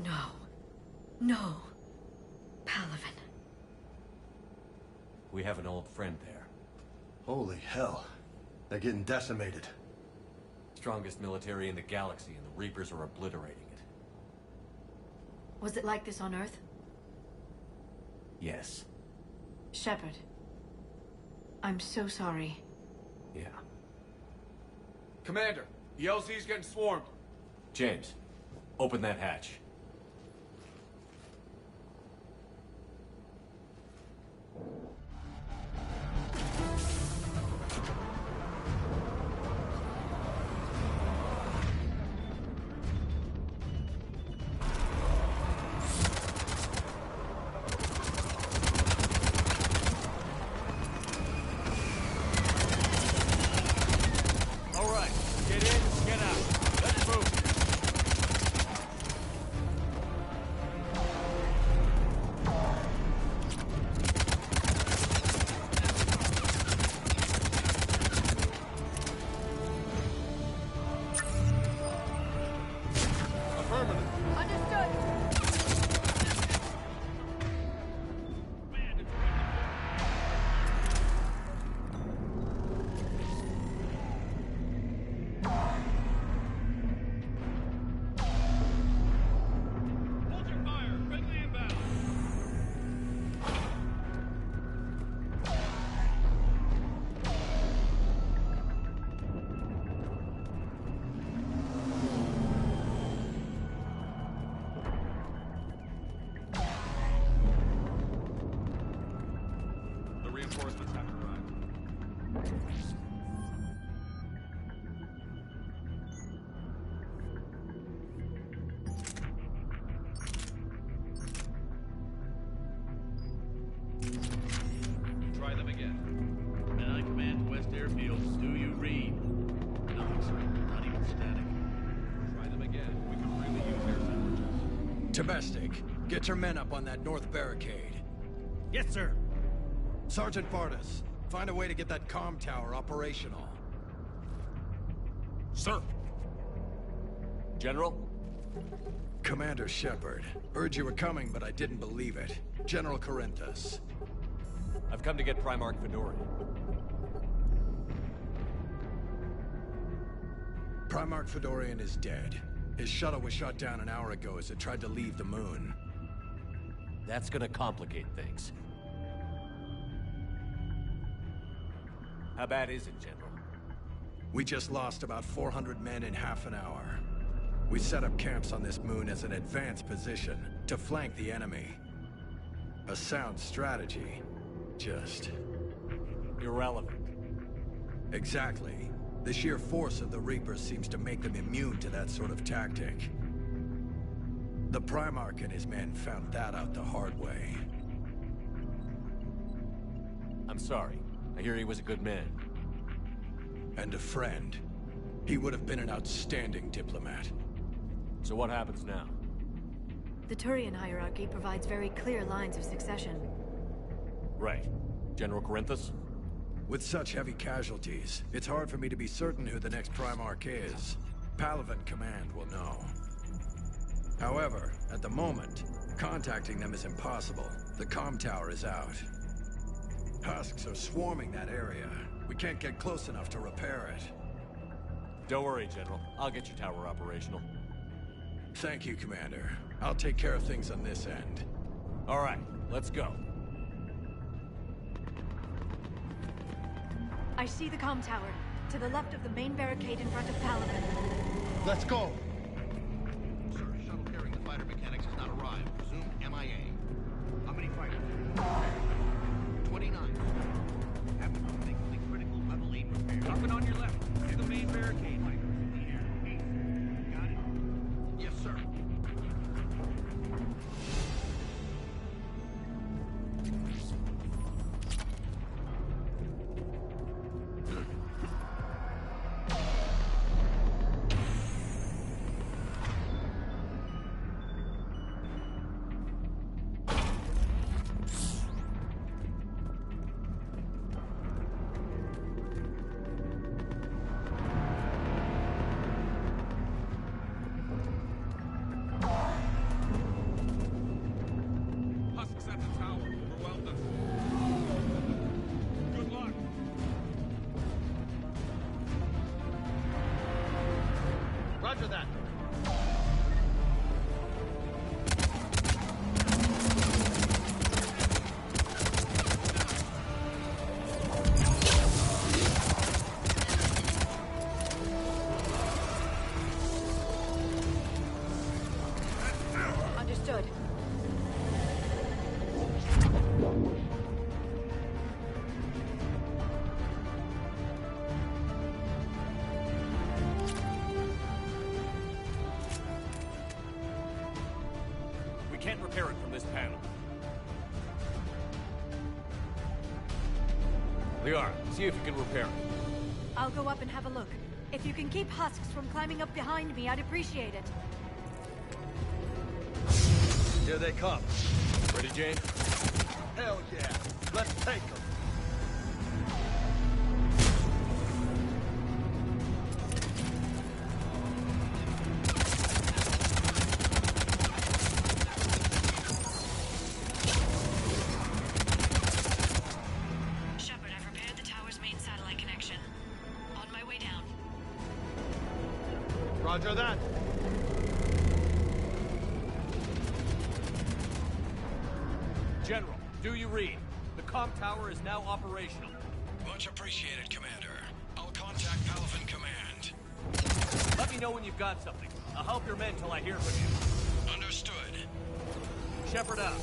no. No. Palaven. We have an old friend there. Holy hell. They're getting decimated. Strongest military in the galaxy, and the Reapers are obliterating it. Was it like this on Earth? Yes. Shepard. I'm so sorry. Yeah. Commander, the LZ's getting swarmed. James, open that hatch. Try them again. And I command West Airfield, do you read? Nothing, sir. Not even static. Try them again. We could really use air sandwiches. Domestic, get your men up on that north barricade. Yes, sir. Sergeant Bartis, find a way to get that comm tower operational. Sir. General? Commander Shepard. Heard you were coming, but I didn't believe it. General Corinthus. I've come to get Primarch Fedorian. Primarch Fedorian is dead. His shuttle was shot down an hour ago as it tried to leave the moon. That's gonna complicate things. How bad is it, General? We just lost about 400 men in half an hour. We set up camps on this moon as an advanced position to flank the enemy. A sound strategy. Just... irrelevant. Exactly. The sheer force of the Reapers seems to make them immune to that sort of tactic. The Primarch and his men found that out the hard way. I'm sorry. I hear he was a good man. And a friend. He would have been an outstanding diplomat. So what happens now? The Turian hierarchy provides very clear lines of succession. Right. General Corinthus? With such heavy casualties, it's hard for me to be certain who the next Primarch is. Palaven Command will know. However, at the moment, contacting them is impossible. The comm tower is out. Husks are swarming that area. We can't get close enough to repair it. Don't worry, General. I'll get your tower operational. Thank you, Commander. I'll take care of things on this end. All right, let's go. I see the comm tower, to the left of the main barricade in front of Palaven. Let's go! Sir, shuttle carrying the fighter mechanics has not arrived. Presumed MIA. How many fighters? 29. Have to make the critical level 8 repair. Up and on your left. To the main barricade. Fighters in the air. Hey, got it? Yes, sir. help them. Good luck. Roger that. Understood. We can't repair it from this panel. Liara, see if you can repair it. I'll go up and have a look. If you can keep husks from climbing up behind me, I'd appreciate it. Here they come. Ready, Jane? Hell yeah. Let's take them. Shepard, I've repaired the tower's main satellite connection. On my way down. Roger that. General, do you read? The comm tower is now operational. Much appreciated, Commander. I'll contact Palaven Command. Let me know when you've got something. I'll help your men till I hear from you. Understood. Shepard out.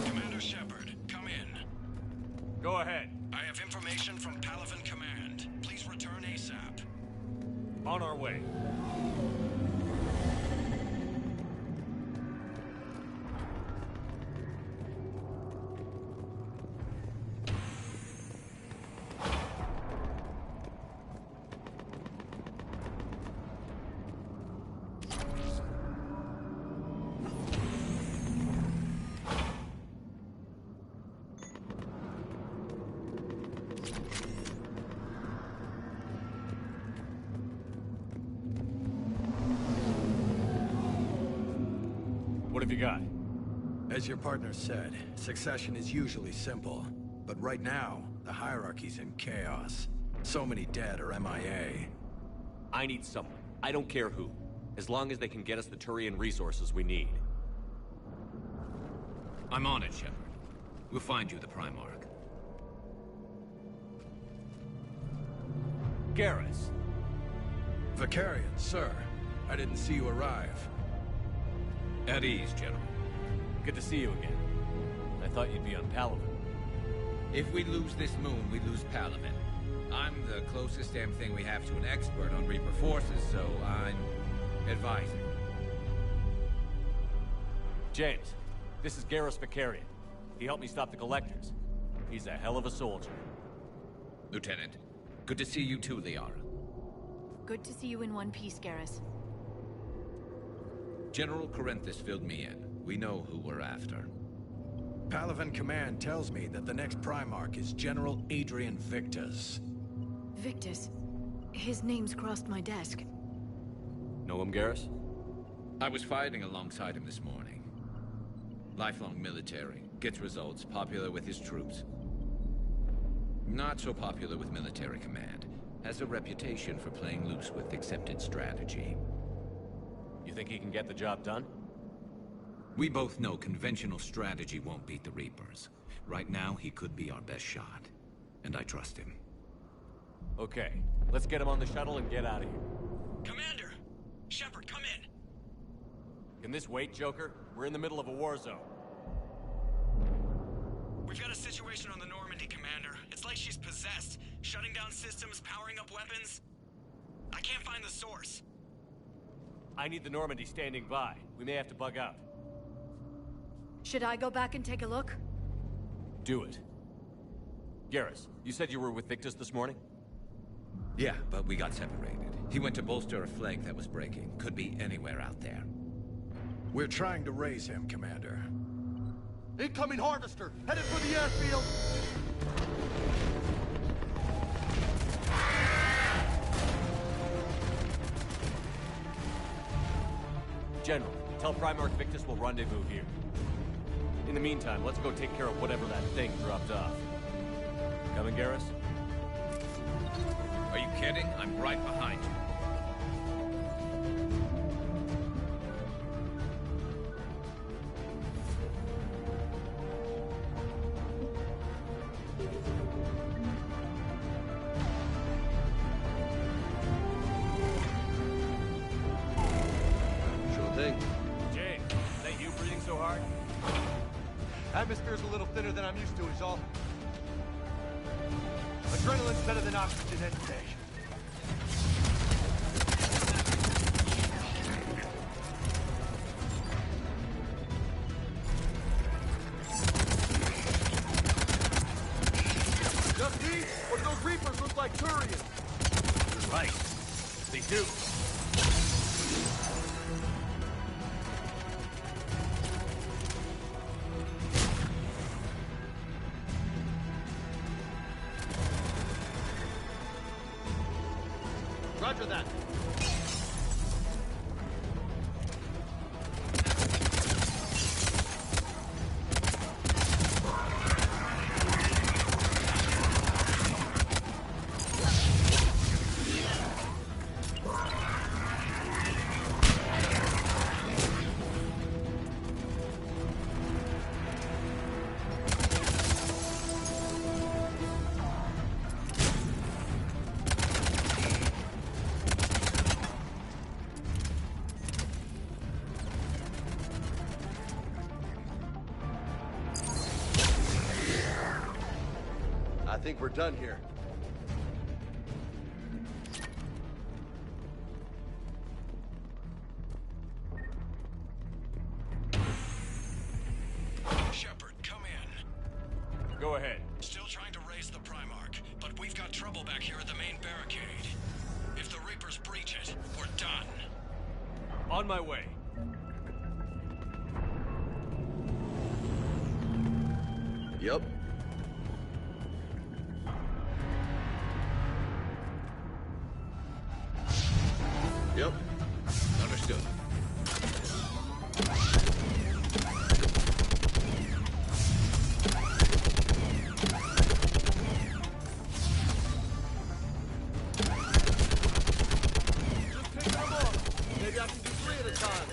Commander Shepard, come in. Go ahead. I have information from Palaven Command. Please return ASAP. On our way. What have you got? As your partner said, succession is usually simple. But right now, the hierarchy's in chaos. So many dead or MIA. I need someone. I don't care who. As long as they can get us the Turian resources we need. I'm on it, Shepard. We'll find you the Primarch. Garrus. Vicarian, sir. I didn't see you arrive. At ease, General. Good to see you again. I thought you'd be on Palaven. If we lose this moon, we lose Palaven. I'm the closest damn thing we have to an expert on Reaper forces, so I'm advising. James, this is Garrus Vicarian. He helped me stop the Collectors. He's a hell of a soldier. Lieutenant, good to see you too, Liara. Good to see you in one piece, Garrus. General Corinthus filled me in. We know who we're after. Palaven Command tells me that the next Primarch is General Adrian Victus. Victus. His name's crossed my desk. Know him, Garrus? I was fighting alongside him this morning. Lifelong military, gets results, popular with his troops. Not so popular with military command. Has a reputation for playing loose with accepted strategy. You think he can get the job done? We both know conventional strategy won't beat the Reapers. Right now, he could be our best shot. And I trust him. Okay, let's get him on the shuttle and get out of here. Commander! Shepard, come in! Can this wait, Joker? We're in the middle of a war zone. We've got a situation on the Normandy, Commander. It's like she's possessed. Shutting down systems, powering up weapons. I can't find the source. I need the Normandy standing by. We may have to bug out. Should I go back and take a look? Do it. Garrus, you said you were with Victus this morning? Yeah, but we got separated. He went to bolster a flank that was breaking. Could be anywhere out there. We're trying to raise him, Commander. Incoming harvester! Headed for the airfield! General, tell Primarch Victus we'll rendezvous here. In the meantime, let's go take care of whatever that thing dropped off. Coming, Garrus? Are you kidding? I'm right behind you. Sure thing. Jay, is that you breathing so hard? Atmosphere's a little thinner than I'm used to, is all. Adrenaline's better than oxygen any day. Dusty, what do those Reapers look like Turians? You're right. They do. Roger that. I think we're done here. Shepard, come in. Go ahead. Still trying to raise the Primarch, but we've got trouble back here at the main barricade. If the Reapers breach it, we're done. On my way. Yep. Yep. Understood. Just picking them off. Maybe I can do 3 at a time.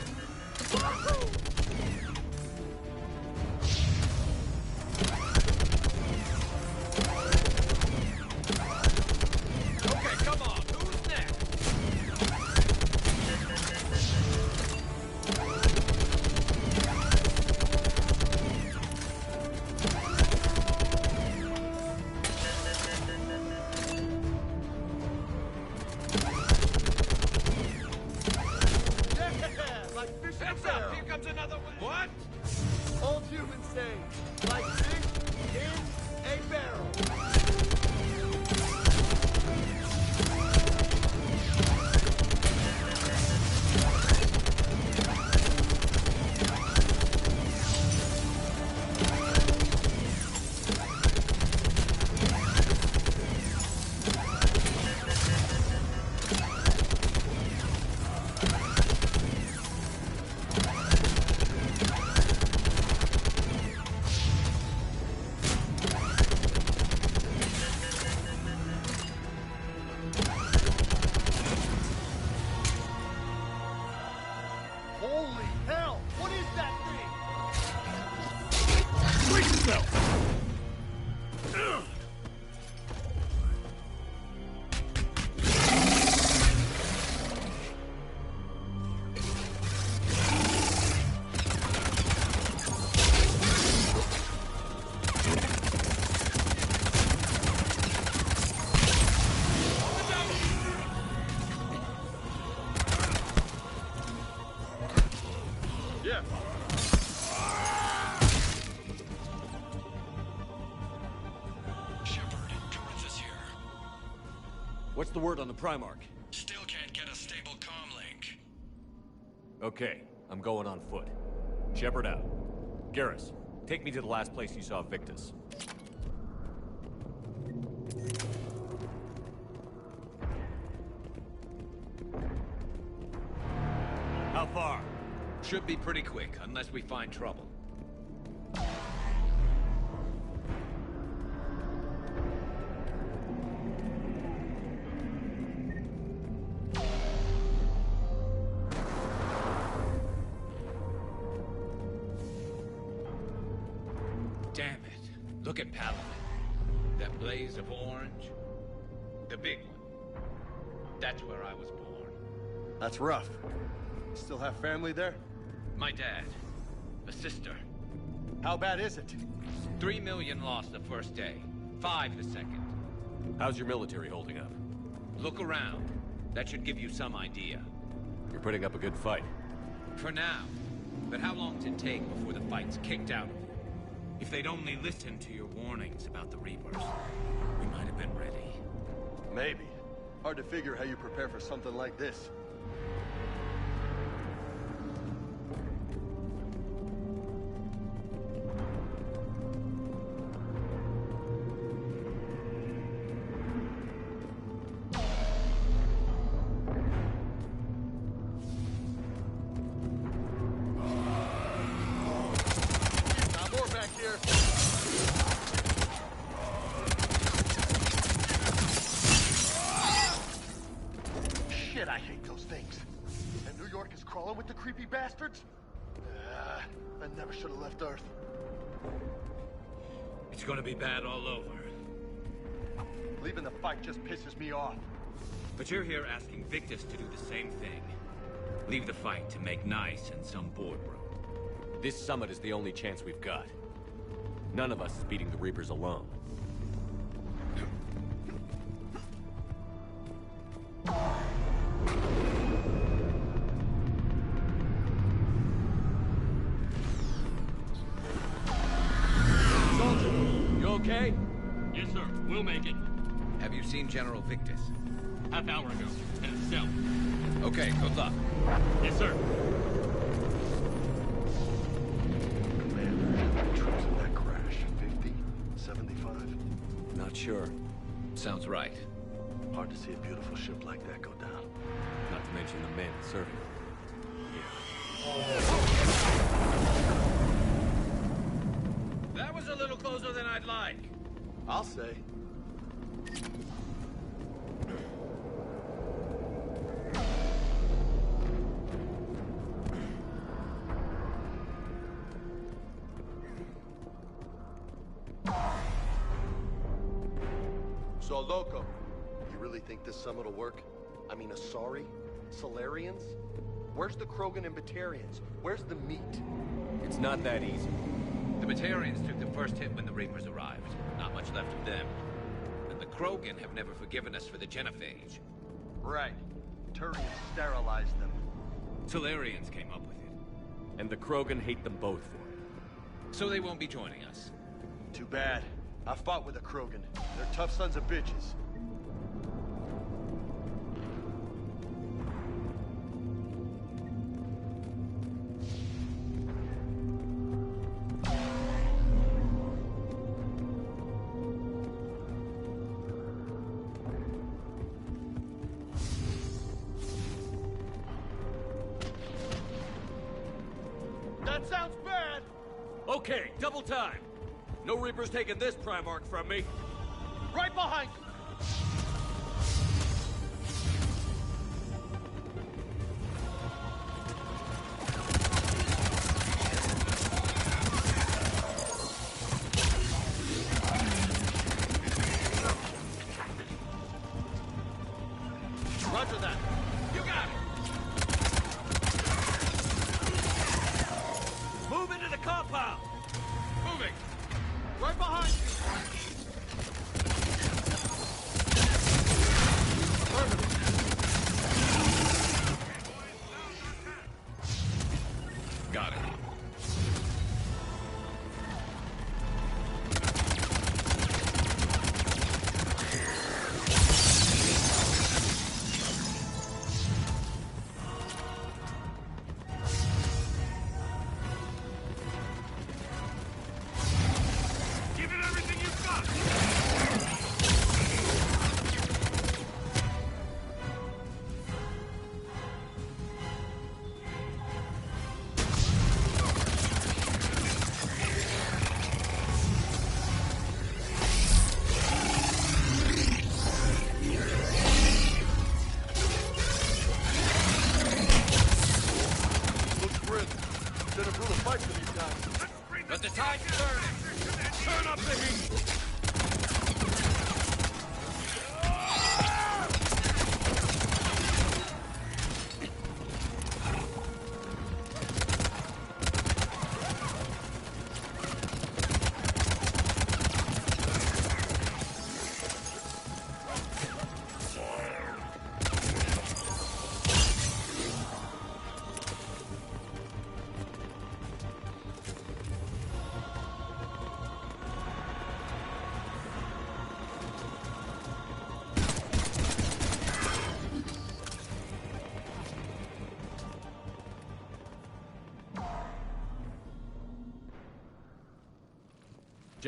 What's the word on the Primarch? Still can't get a stable comm link. Okay, I'm going on foot. Shepard out. Garrus, take me to the last place you saw Victus. How far? Should be pretty quick, unless we find trouble. Damn it. Look at Paladin. That blaze of orange. The big one. That's where I was born. That's rough. Still have family there? My dad. A sister. How bad is it? 3 million lost the first day. 5 the second. How's your military holding up? Look around. That should give you some idea. You're putting up a good fight. For now. But how long does it take before the fight's kicked out of you? If they'd only listened to your warnings about the Reapers, we might have been ready. Maybe. Hard to figure how you prepare for something like this. Shit, I hate those things. And New York is crawling with the creepy bastards? I never should have left Earth. It's gonna be bad all over. Leaving the fight just pisses me off. But you're here asking Victus to do the same thing. Leave the fight to make nice in some boardroom. This summit is the only chance we've got. None of us is beating the Reapers alone. Soldier, you okay? Yes, sir. We'll make it. Have you seen General Victus? Half hour ago. In a cell. Okay, good luck. Yes, sir. Commander, how many troops in that crash? 50? 75? Not sure. Sounds right. Hard to see a beautiful ship like that go down. Not to mention the men serving it. That was a little closer than I'd like. I'll say. So, Loco, you really think this summit will work? I mean, Asari? Solarians? Where's the Krogan and Batarians? Where's the meat? It's not that easy. The Batarians took the first hit when the Reapers arrived. Not much left of them. And the Krogan have never forgiven us for the genophage. Right. Turians sterilized them. Solarians came up with it. And the Krogan hate them both for it. So they won't be joining us. Too bad. I fought with the Krogan. They're tough sons of bitches. That sounds bad! Okay, double time. No Reaper's taking this Primarch from me. Right behind you! Roger that. You got it. Move into the compound. Moving. Right behind you. Got it.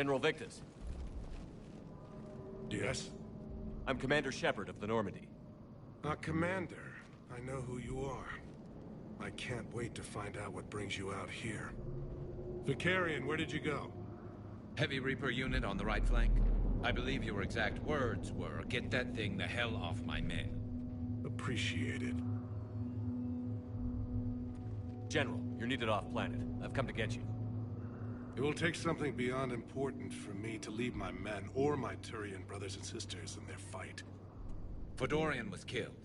General Victus. Yes? I'm Commander Shepard of the Normandy. Commander. I know who you are. I can't wait to find out what brings you out here. Vicarian, where did you go? Heavy Reaper unit on the right flank. I believe your exact words were, "Get that thing the hell off my men." Appreciated. General, you're needed off-planet. I've come to get you. It will take something beyond important for me to leave my men or my Turian brothers and sisters in their fight. Fedorian was killed.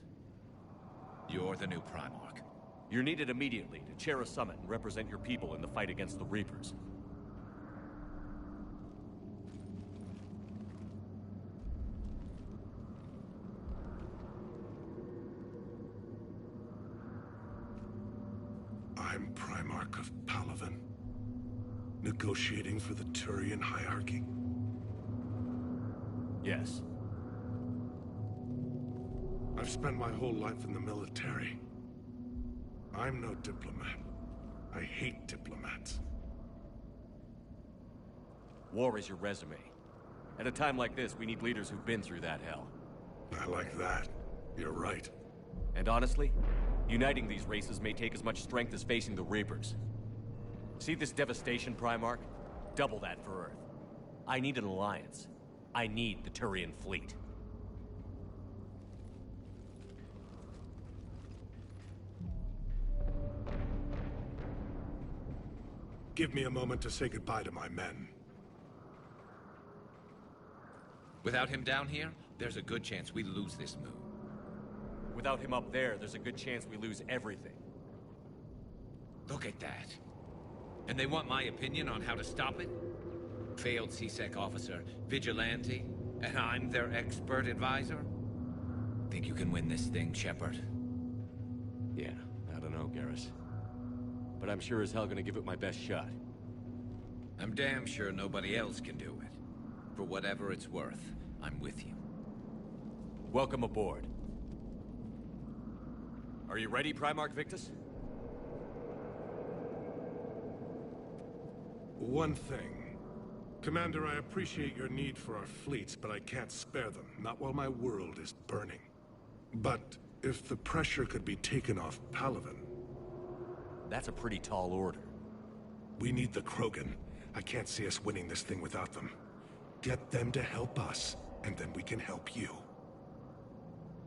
You're the new Primarch. You're needed immediately to chair a summit and represent your people in the fight against the Reapers. I'm Primarch of Palaven. Negotiating for the Turian hierarchy? Yes. I've spent my whole life in the military. I'm no diplomat. I hate diplomats. War is your resume. At a time like this, we need leaders who've been through that hell. I like that. You're right. And honestly, uniting these races may take as much strength as facing the Reapers. See this devastation, Primarch? Double that for Earth. I need an alliance. I need the Turian fleet. Give me a moment to say goodbye to my men. Without him down here, there's a good chance we lose this move. Without him up there's a good chance we lose everything. Look at that. And they want my opinion on how to stop it? Failed C-Sec officer, vigilante, and I'm their expert advisor? Think you can win this thing, Shepard? Yeah, I don't know, Garrus. But I'm sure as hell gonna give it my best shot. I'm damn sure nobody else can do it. For whatever it's worth, I'm with you. Welcome aboard. Are you ready, Primarch Victus? One thing. Commander, I appreciate your need for our fleets, but I can't spare them. Not while my world is burning. But if the pressure could be taken off Palaven... That's a pretty tall order. We need the Krogan. I can't see us winning this thing without them. Get them to help us, and then we can help you.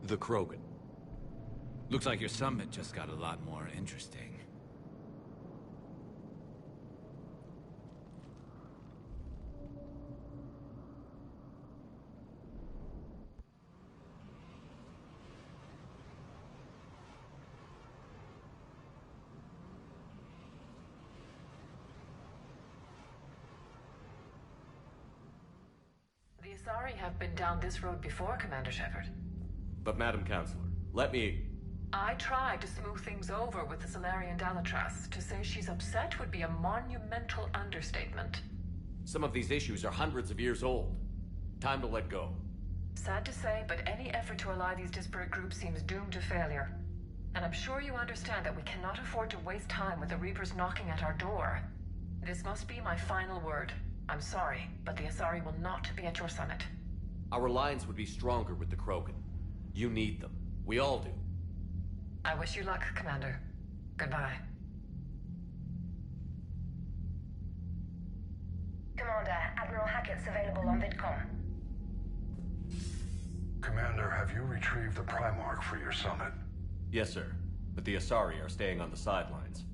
The Krogan. Looks like your summit just got a lot more interesting. The Asari have been down this road before, Commander Shepard. But Madam Counselor, let me... I tried to smooth things over with the Solarian Dalatras. To say she's upset would be a monumental understatement. Some of these issues are hundreds of years old. Time to let go. Sad to say, but any effort to ally these disparate groups seems doomed to failure. And I'm sure you understand that we cannot afford to waste time with the Reapers knocking at our door. This must be my final word. I'm sorry, but the Asari will not be at your summit. Our alliance would be stronger with the Krogan. You need them. We all do. I wish you luck, Commander. Goodbye. Commander, Admiral Hackett's available on VidCom. Commander, have you retrieved the Primarch for your summit? Yes, sir. But the Asari are staying on the sidelines.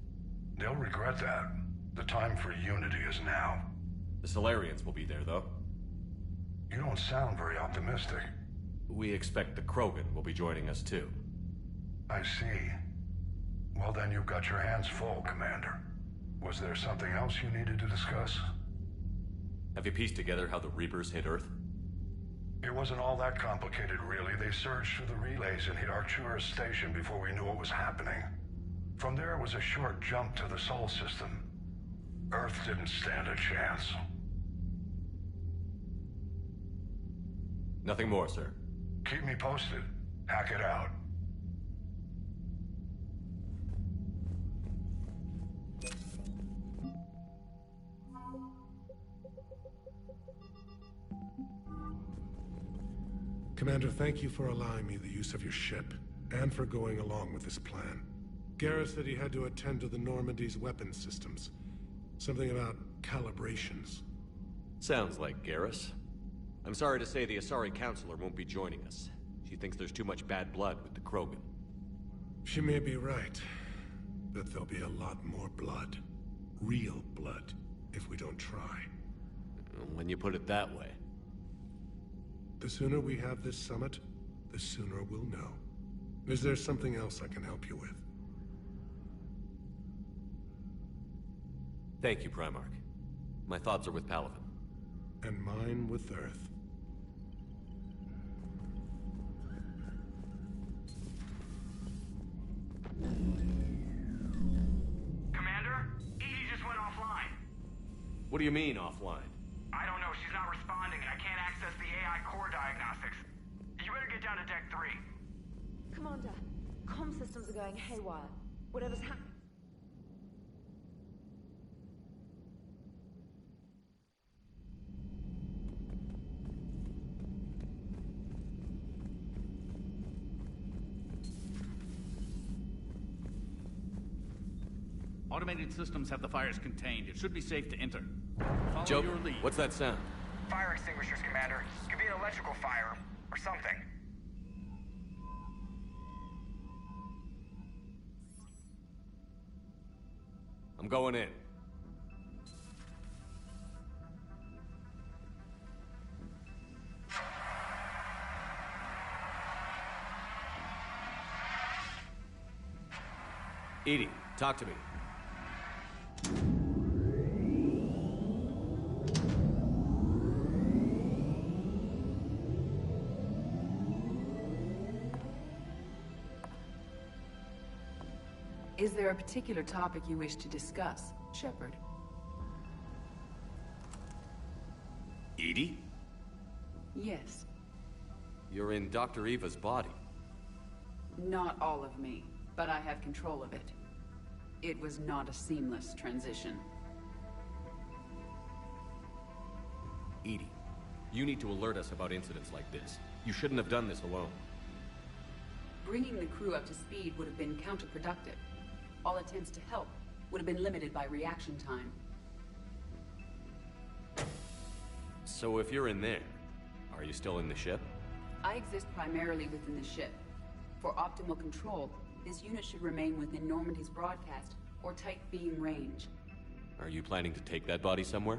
They'll regret that. The time for unity is now. The Solarians will be there, though. You don't sound very optimistic. We expect the Krogan will be joining us, too. I see. Well, then you've got your hands full, Commander. Was there something else you needed to discuss? Have you pieced together how the Reapers hit Earth? It wasn't all that complicated, really. They surged through the relays and hit Arcturus Station before we knew what was happening. From there was a short jump to the Sol system. Earth didn't stand a chance. Nothing more, sir. Keep me posted. Hackett out. Commander, thank you for allowing me the use of your ship, and for going along with this plan. Garrus said he had to attend to the Normandy's weapons systems. Something about calibrations. Sounds like Garrus. I'm sorry to say the Asari Counselor won't be joining us. She thinks there's too much bad blood with the Krogan. She may be right, but there'll be a lot more blood. Real blood, if we don't try. When you put it that way. The sooner we have this summit, the sooner we'll know. Is there something else I can help you with? Thank you, Primarch. My thoughts are with Palaven. And mine with Earth. Commander, Edie just went offline. What do you mean, offline? I don't know, she's not responding, and I can't access the AI core diagnostics. You better get down to Deck 3. Commander, comm systems are going haywire. Whatever's happening. Automated systems have the fires contained. It should be safe to enter. Follow Joe, your lead. what's that sound? Fire extinguishers, Commander. Could be an electrical fire, or something. I'm going in. Edie, talk to me. Is there a particular topic you wish to discuss, Shepard? Edie? Yes. You're in Dr. Eva's body. Not all of me, but I have control of it. It was not a seamless transition. Edie, you need to alert us about incidents like this. You shouldn't have done this alone. Bringing the crew up to speed would have been counterproductive. All attempts to help would have been limited by reaction time. So if you're in there, are you still in the ship? I exist primarily within the ship. For optimal control, this unit should remain within Normandy's broadcast or tight beam range. Are you planning to take that body somewhere?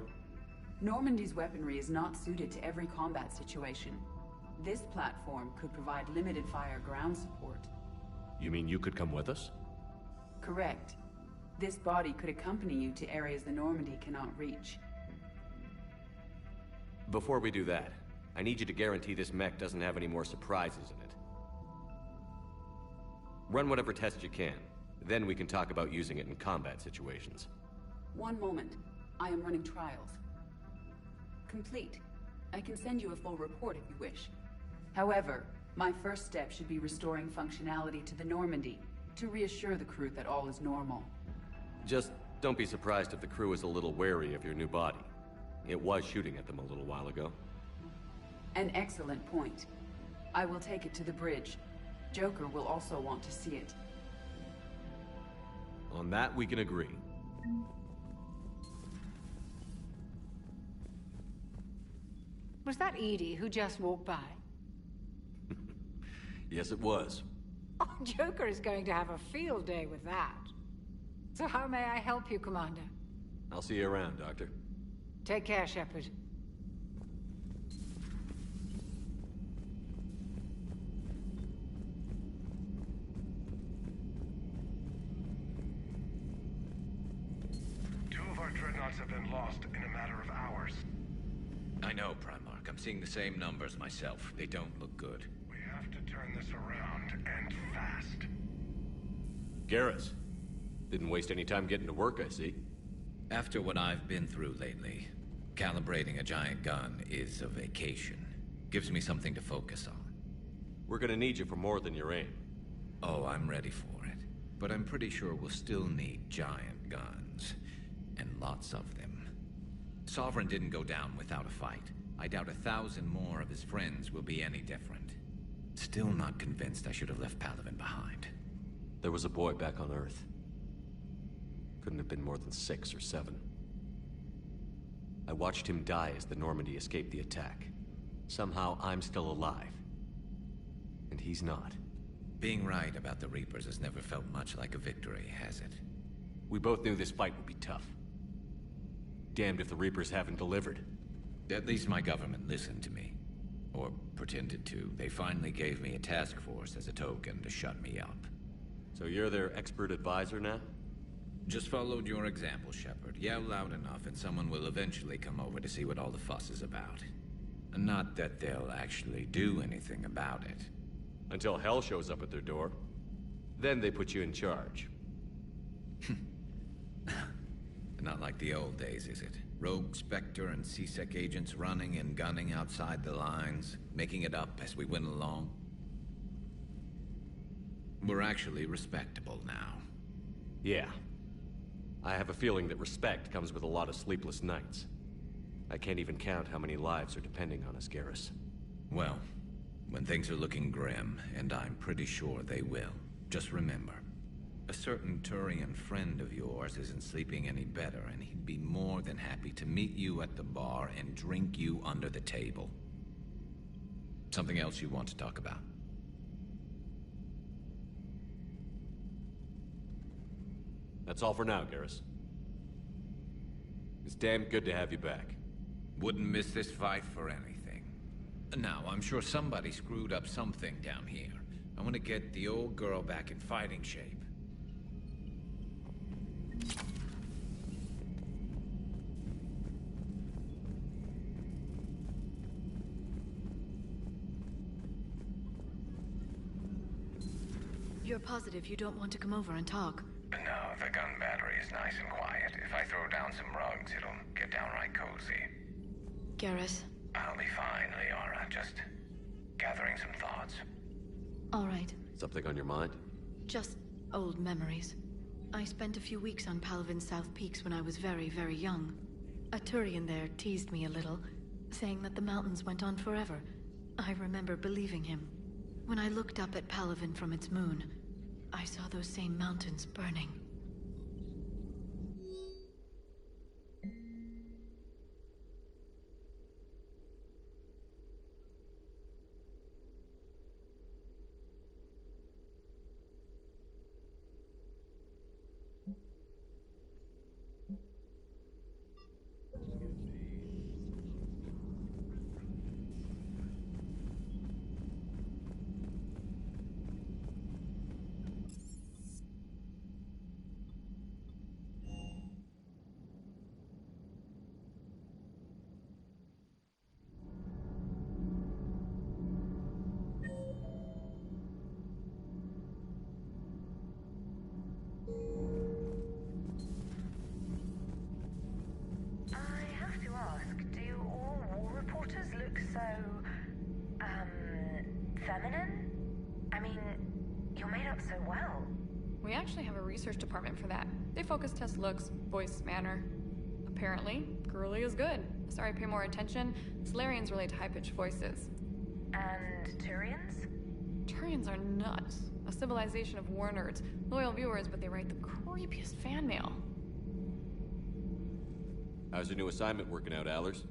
Normandy's weaponry is not suited to every combat situation. This platform could provide limited fire ground support. You mean you could come with us? Correct. This body could accompany you to areas the Normandy cannot reach. Before we do that, I need you to guarantee this mech doesn't have any more surprises in it. Run whatever tests you can. Then we can talk about using it in combat situations. One moment. I am running trials. Complete. I can send you a full report if you wish. However, my first step should be restoring functionality to the Normandy, to reassure the crew that all is normal. Just don't be surprised if the crew is a little wary of your new body. It was shooting at them a little while ago. An excellent point. I will take it to the bridge. Joker will also want to see it. On that, we can agree. Was that Edie who just walked by? Yes, it was. Oh, Joker is going to have a field day with that. So how may I help you, Commander? I'll see you around, Doctor. Take care, Shepard. Two of our dreadnoughts have been lost in a matter of hours. I know, Primarch. I'm seeing the same numbers myself. They don't look good. We have to turn this around, and fast. Garrus. Didn't waste any time getting to work, I see. After what I've been through lately, calibrating a giant gun is a vacation. Gives me something to focus on. We're gonna need you for more than your aim. Oh, I'm ready for it. But I'm pretty sure we'll still need giant guns. And lots of them. Sovereign didn't go down without a fight. I doubt 1,000 more of his friends will be any different. Still not convinced I should have left Palaven behind. There was a boy back on Earth. Couldn't have been more than 6 or 7. I watched him die as the Normandy escaped the attack. Somehow I'm still alive. And he's not. Being right about the Reapers has never felt much like a victory, has it? We both knew this fight would be tough. Damned if the Reapers haven't delivered. At least my government listened to me. Or pretended to. They finally gave me a task force as a token to shut me up. So you're their expert advisor now? Just followed your example, Shepard. Yell loud enough and someone will eventually come over to see what all the fuss is about. Not that they'll actually do anything about it. Until hell shows up at their door. Then they put you in charge. Not like the old days, is it? Rogue Spectre and C-Sec agents running and gunning outside the lines, making it up as we went along. We're actually respectable now. Yeah. I have a feeling that respect comes with a lot of sleepless nights. I can't even count how many lives are depending on us, Garrus. Well, when things are looking grim, and I'm pretty sure they will, just remember, a certain Turian friend of yours isn't sleeping any better, and he'd be more than happy to meet you at the bar and drink you under the table. Something else you want to talk about? That's all for now, Garrus. It's damn good to have you back. Wouldn't miss this fight for anything. Now, I'm sure somebody screwed up something down here. I want to get the old girl back in fighting shape. You're positive you don't want to come over and talk? No, the gun battery is nice and quiet. If I throw down some rugs, it'll get downright cozy. Garrus? I'll be fine, Liara. Just gathering some thoughts. All right. Something on your mind? Just old memories. I spent a few weeks on Palaven's South Peaks when I was very, very young. A Turian there teased me a little, saying that the mountains went on forever. I remember believing him. When I looked up at Palaven from its moon, I saw those same mountains burning. Feminine? I mean, you're made up so well. We actually have a research department for that. They focus test looks, voice, manner. Apparently, girly is good. Sorry, pay more attention. Solarians relate to high-pitched voices. And Turians? Turians are nuts. A civilization of war nerds. Loyal viewers, but they write the creepiest fan mail. How's your new assignment working out, Allers?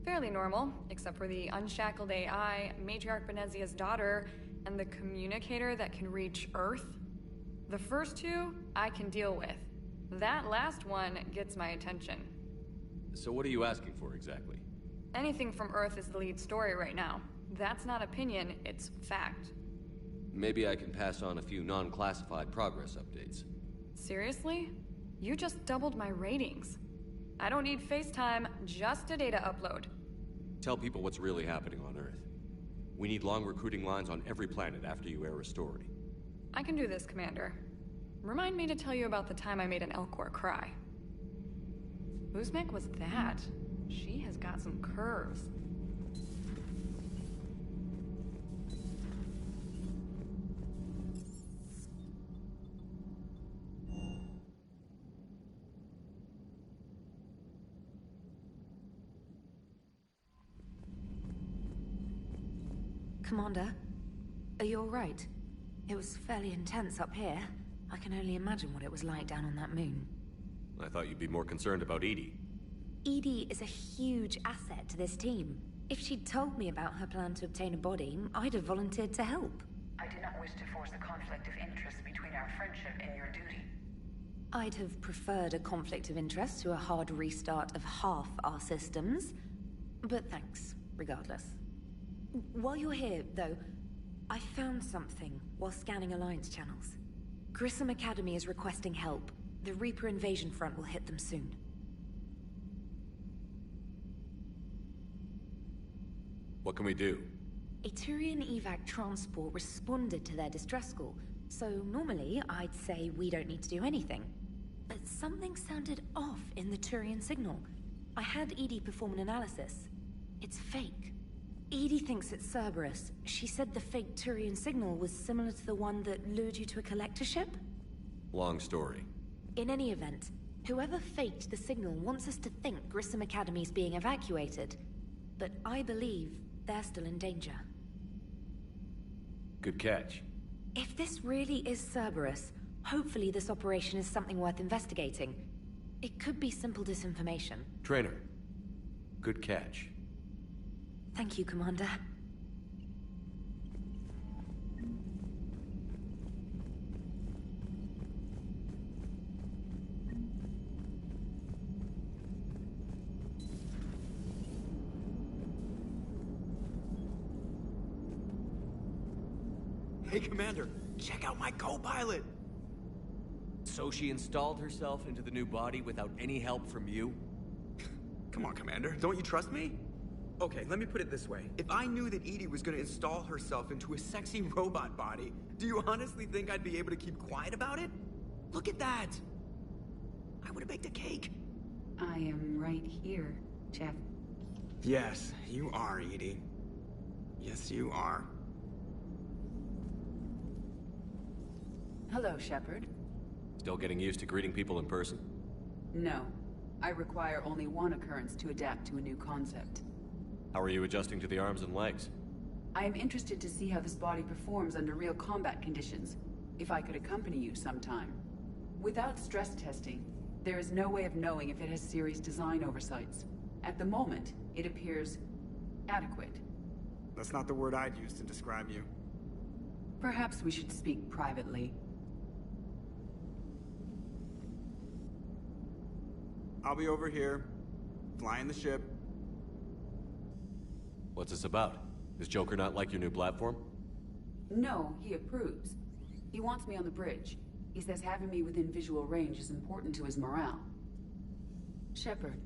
Fairly normal, except for the unshackled AI, Matriarch Benezia's daughter, and the communicator that can reach Earth. The first two, I can deal with. That last one gets my attention. So what are you asking for, exactly? Anything from Earth is the lead story right now. That's not opinion, it's fact. Maybe I can pass on a few non-classified progress updates. Seriously? You just doubled my ratings. I don't need FaceTime, just a data upload. Tell people what's really happening on Earth. We need long recruiting lines on every planet after you air a story. I can do this, Commander. Remind me to tell you about the time I made an Elcor cry. Whose mech was that? She has got some curves. Commander, are you alright? It was fairly intense up here. I can only imagine what it was like down on that moon. I thought you'd be more concerned about Edie. Edie is a huge asset to this team. If she'd told me about her plan to obtain a body, I'd have volunteered to help. I do not wish to force a conflict of interest between our friendship and your duty. I'd have preferred a conflict of interest to a hard restart of half our systems. But thanks, regardless. While you're here, though, I found something while scanning Alliance channels. Grissom Academy is requesting help. The Reaper invasion front will hit them soon. What can we do? A Turian evac transport responded to their distress call, so normally I'd say we don't need to do anything. But something sounded off in the Turian signal. I had Edie perform an analysis. It's fake. Edie thinks it's Cerberus. She said the fake Turian signal was similar to the one that lured you to a collector ship? Long story. In any event, whoever faked the signal wants us to think Grissom Academy's being evacuated. But I believe they're still in danger. Good catch. If this really is Cerberus, hopefully this operation is something worth investigating. It could be simple disinformation. Trainer, good catch. Thank you, Commander. Hey, Commander, check out my co-pilot! So she installed herself into the new body without any help from you? Come on, Commander, don't you trust me? Okay, let me put it this way. If I knew that Edie was gonna install herself into a sexy robot body, do you honestly think I'd be able to keep quiet about it? Look at that! I would've baked a cake. I am right here, Jeff. Yes, you are, Edie. Yes, you are. Hello, Shepard. Still getting used to greeting people in person? No. I require only one occurrence to adapt to a new concept. How are you adjusting to the arms and legs? I am interested to see how this body performs under real combat conditions, if I could accompany you sometime. Without stress testing, there is no way of knowing if it has serious design oversights. At the moment, it appears adequate. That's not the word I'd use to describe you. Perhaps we should speak privately. I'll be over here, flying the ship. What's this about? Does Joker not like your new platform? No, he approves. He wants me on the bridge. He says having me within visual range is important to his morale. Shepard,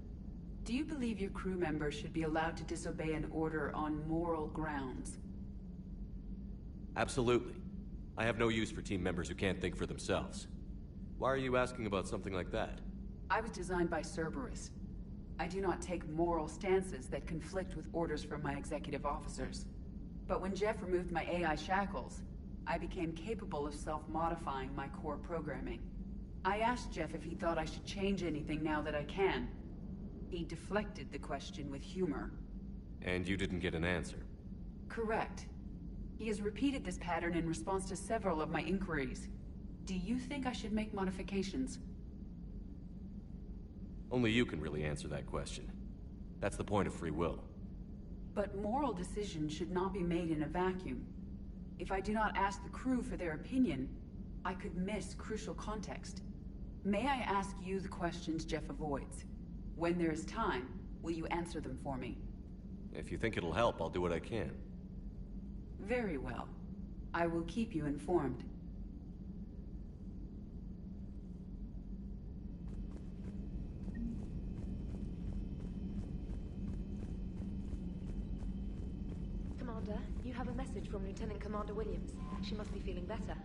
do you believe your crew members should be allowed to disobey an order on moral grounds? Absolutely. I have no use for team members who can't think for themselves. Why are you asking about something like that? I was designed by Cerberus. I do not take moral stances that conflict with orders from my executive officers. But when Jeff removed my AI shackles, I became capable of self-modifying my core programming. I asked Jeff if he thought I should change anything now that I can. He deflected the question with humor. And you didn't get an answer? Correct. He has repeated this pattern in response to several of my inquiries. Do you think I should make modifications? Only you can really answer that question. That's the point of free will. But moral decisions should not be made in a vacuum. If I do not ask the crew for their opinion, I could miss crucial context. May I ask you the questions Jeff avoids? When there is time, will you answer them for me? If you think it'll help, I'll do what I can. Very well. I will keep you informed. Commander, you have a message from Lieutenant Commander Williams. She must be feeling better.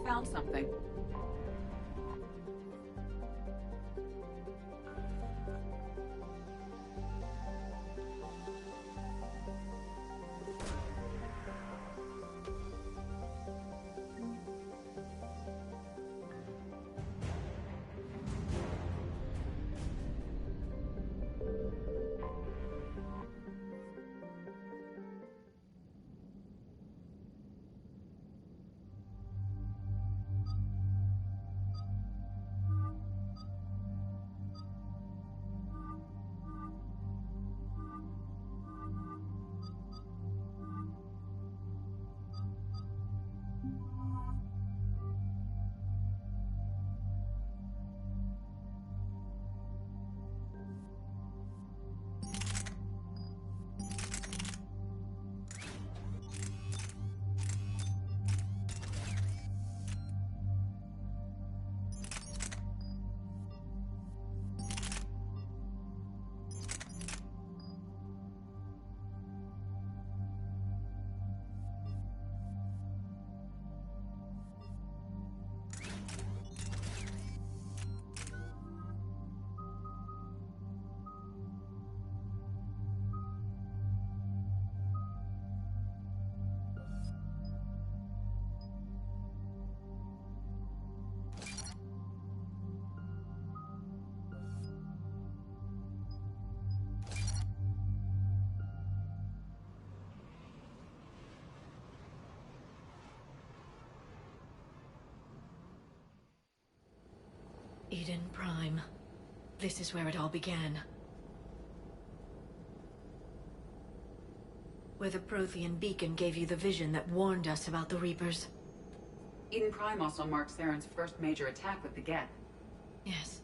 found something. Eden Prime. This is where it all began. Where the Prothean beacon gave you the vision that warned us about the Reapers. Eden Prime also marks Theron's first major attack with the Geth. Yes.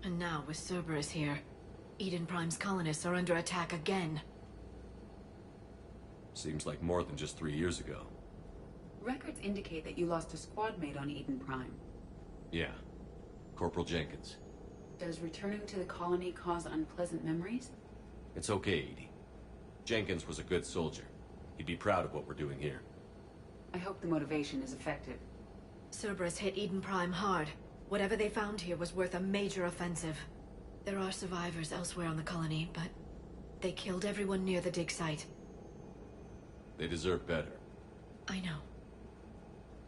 And now, with Cerberus here, Eden Prime's colonists are under attack again. Seems like more than just 3 years ago. Records indicate that you lost a squad mate on Eden Prime. Yeah. Corporal Jenkins. Does returning to the colony cause unpleasant memories? It's okay, Edie. Jenkins was a good soldier. He'd be proud of what we're doing here. I hope the motivation is effective. Cerberus hit Eden Prime hard. Whatever they found here was worth a major offensive. There are survivors elsewhere on the colony, but they killed everyone near the dig site. They deserve better. I know.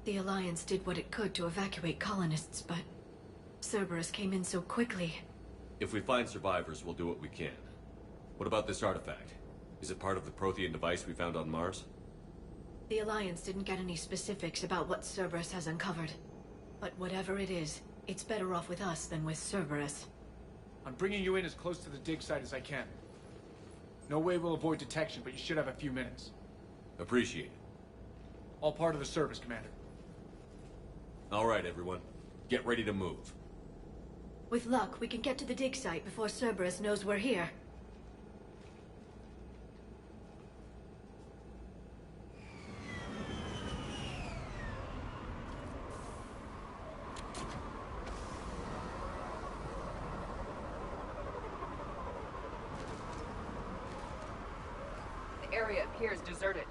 The Alliance did what it could to evacuate colonists, but Cerberus came in so quickly. If we find survivors, we'll do what we can. What about this artifact? Is it part of the Prothean device we found on Mars? The Alliance didn't get any specifics about what Cerberus has uncovered. But whatever it is, it's better off with us than with Cerberus. I'm bringing you in as close to the dig site as I can. No way we'll avoid detection, but you should have a few minutes. Appreciate it. All part of the service, Commander. All right, everyone. Get ready to move. With luck, we can get to the dig site before Cerberus knows we're here. The area appears deserted.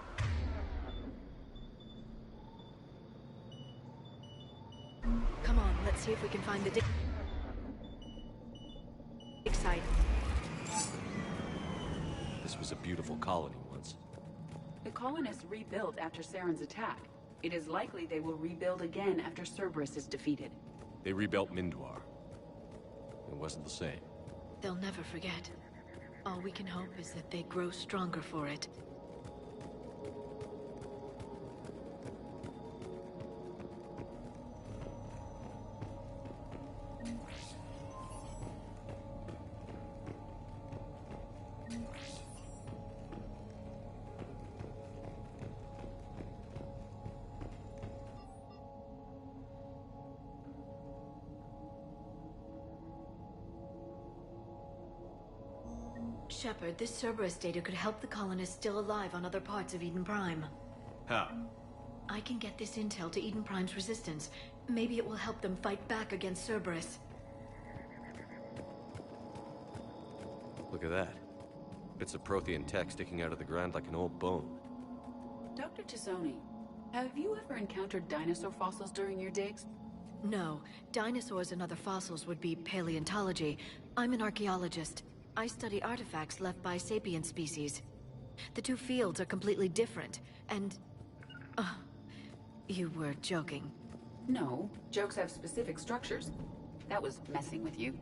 Come on, let's see if we can find the dig site. This was a beautiful colony once. The colonists rebuilt after Saren's attack. It is likely they will rebuild again after Cerberus is defeated. They rebuilt Mindwar. It wasn't the same. They'll never forget. All we can hope is that they grow stronger for it. Shepard, this Cerberus data could help the colonists still alive on other parts of Eden Prime. How? I can get this intel to Eden Prime's resistance. Maybe it will help them fight back against Cerberus. Look at that. Bits of Prothean tech sticking out of the ground like an old bone. Dr. Tazzoni, Have you ever encountered dinosaur fossils during your digs? No. Dinosaurs and other fossils would be paleontology. I'm an archaeologist. I study artifacts left by sapient species. The two fields are completely different, and... you were joking. No, jokes have specific structures. That was messing with you.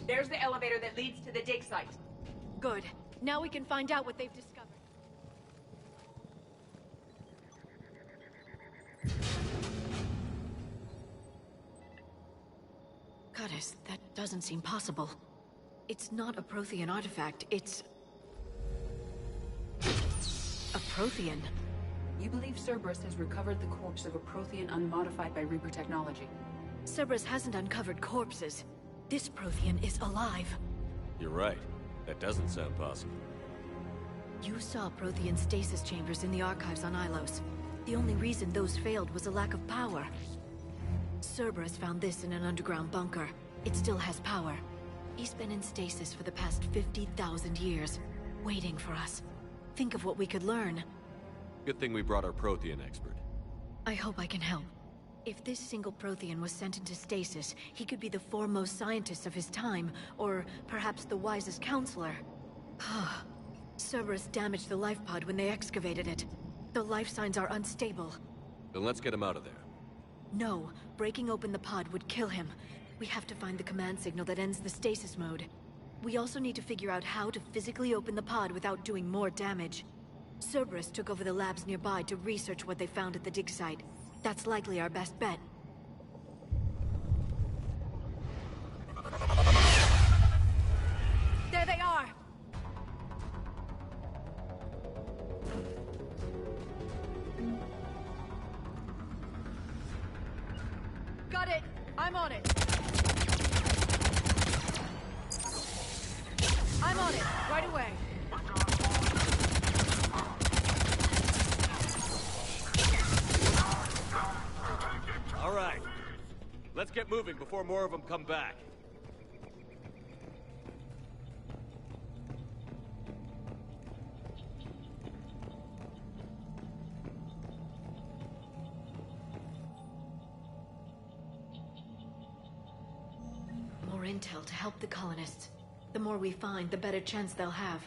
There's the elevator that leads to the dig site. Good. Now we can find out what they've discovered. Goddess, that doesn't seem possible. It's not a Prothean artifact, it's... a Prothean. You believe Cerberus has recovered the corpse of a Prothean unmodified by Reaper technology? Cerberus hasn't uncovered corpses. This Prothean is alive. You're right. That doesn't sound possible. You saw Prothean stasis chambers in the archives on Ilos. The only reason those failed was a lack of power. Cerberus found this in an underground bunker. It still has power. He's been in stasis for the past 50,000 years, waiting for us. Think of what we could learn. Good thing we brought our Prothean expert. I hope I can help. If this single Prothean was sent into stasis, he could be the foremost scientist of his time, or perhaps the wisest counselor. Cerberus damaged the life pod when they excavated it. The life signs are unstable. Then let's get him out of there. No, breaking open the pod would kill him. We have to find the command signal that ends the stasis mode. We also need to figure out how to physically open the pod without doing more damage. Cerberus took over the labs nearby to research what they found at the dig site. That's likely our best bet. There they are! Got it! I'm on it! I'm on it, right away. All right. Let's get moving before more of them come back. More intel to help the colonists. The more we find, the better chance they'll have.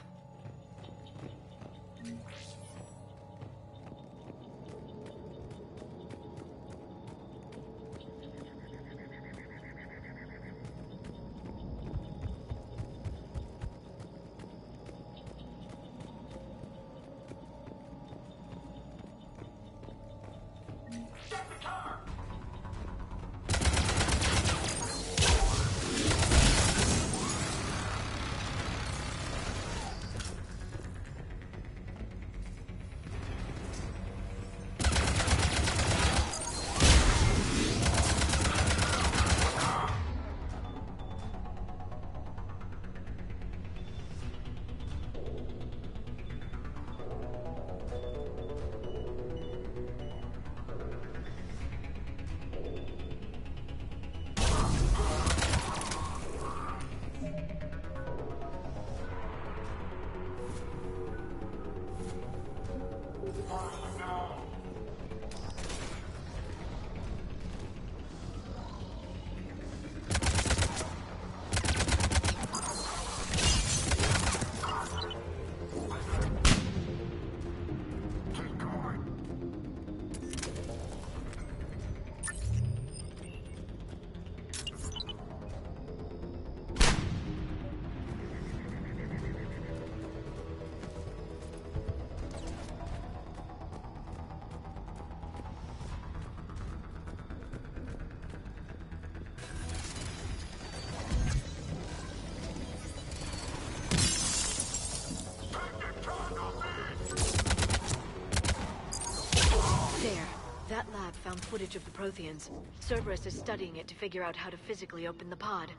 That lab found footage of the Protheans. Cerberus is studying it to figure out how to physically open the pod.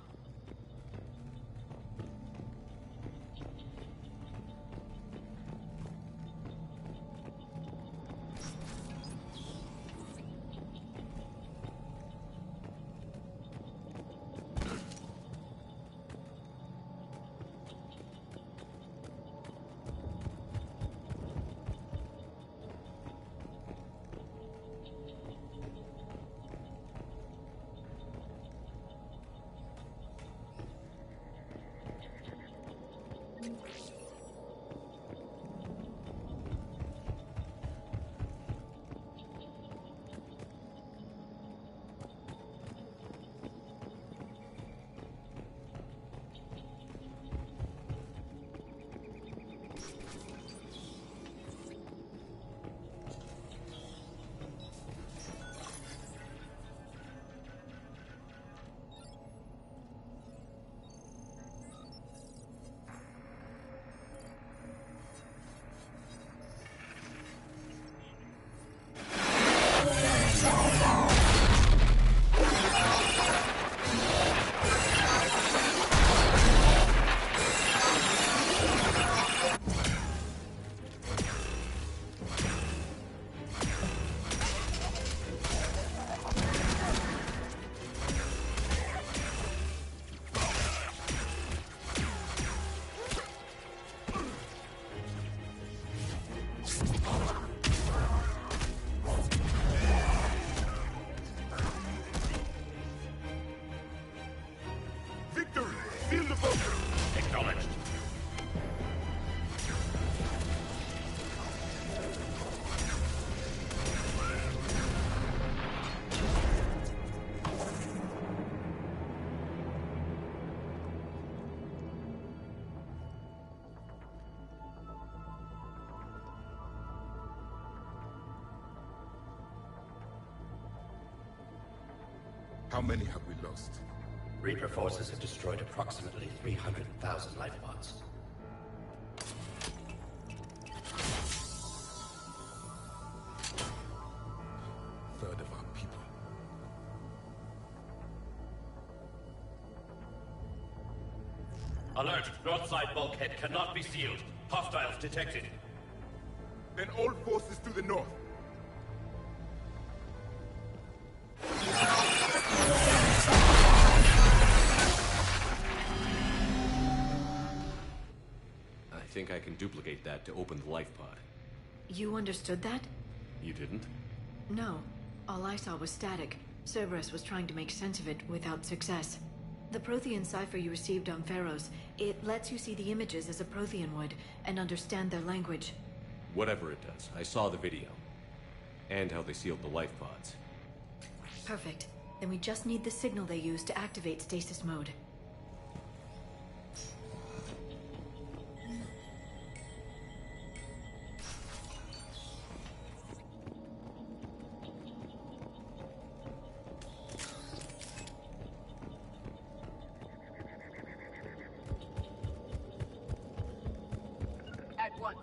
How many have we lost? Reaper forces have destroyed approximately 300,000 life pods. Third of our people. Alert! North side bulkhead cannot be sealed. Hostiles detected. Then all forces to the north. I think I can duplicate that to open the life pod. You understood that? You didn't? No. All I saw was static. Cerberus was trying to make sense of it without success. The Prothean cipher you received on Pharaohs, it lets you see the images as a Prothean would, and understand their language. Whatever it does, I saw the video. And how they sealed the life pods. Perfect. Then we just need the signal they use to activate stasis mode. At once.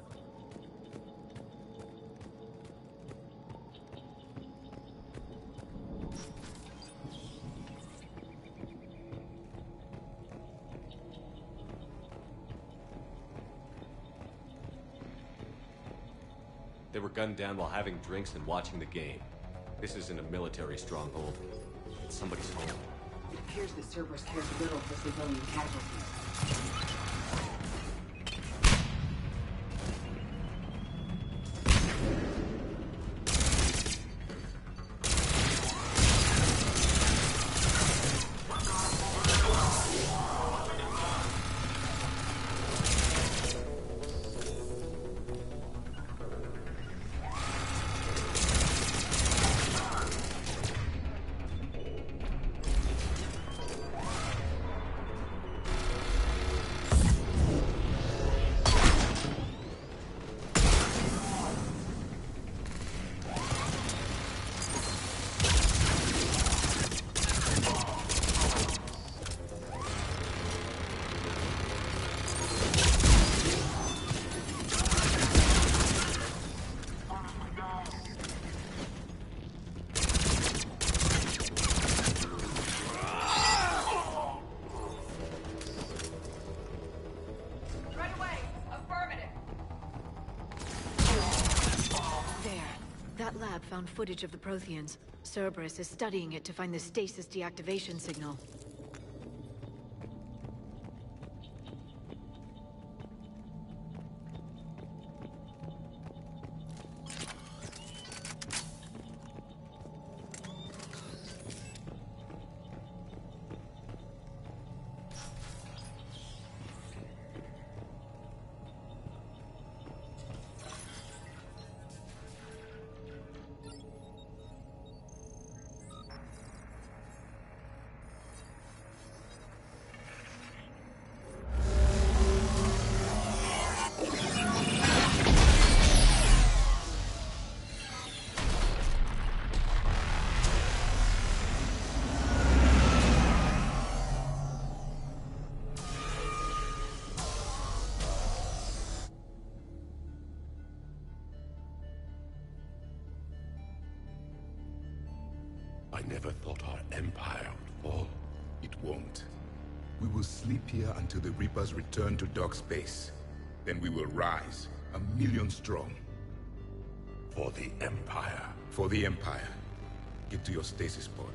They were gunned down while having drinks and watching the game. This isn't a military stronghold. It's somebody's home. It appears that Cerberus cares little for civilian casualties. That lab found footage of the Protheans. Cerberus is studying it to find the stasis deactivation signal. I never thought our empire would fall. It won't. We will sleep here until the Reapers return to dark space. Then we will rise, 1,000,000 strong. For the Empire. For the Empire. Get to your stasis pod.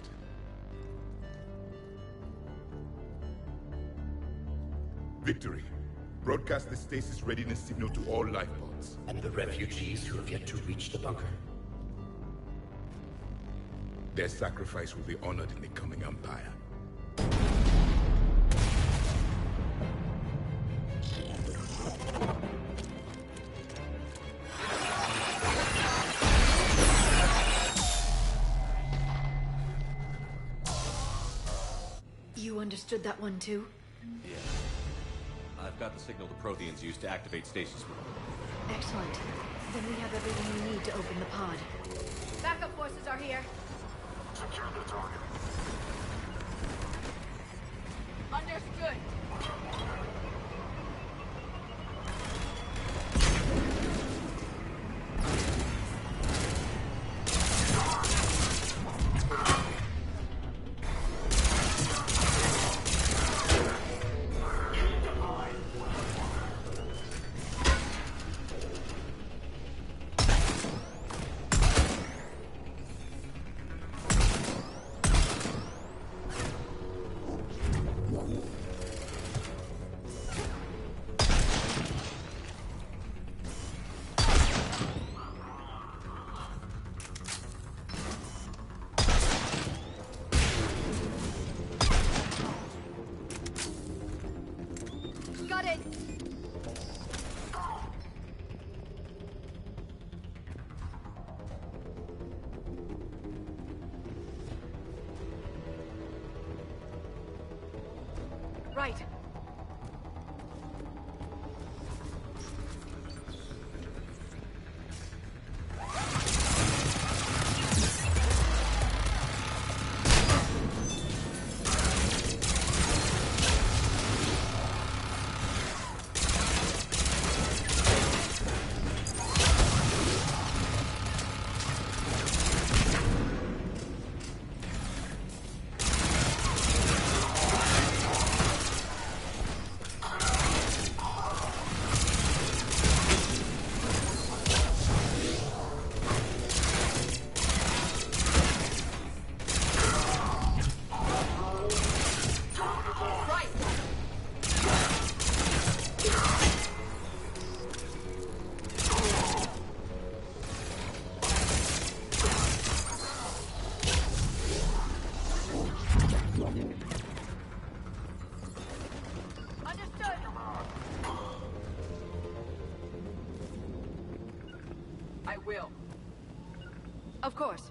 Victory. Broadcast the stasis readiness signal to all life pods. And the refugees who have yet to reach the bunker. Their sacrifice will be honored in the coming Empire. You understood that one too? Yeah. I've got the signal the Protheans use to activate stasis mode. Excellent. Then we have everything we need to open the pod. Backup forces are here. Secure the target. Understood. Got it! Right. I will. Of course.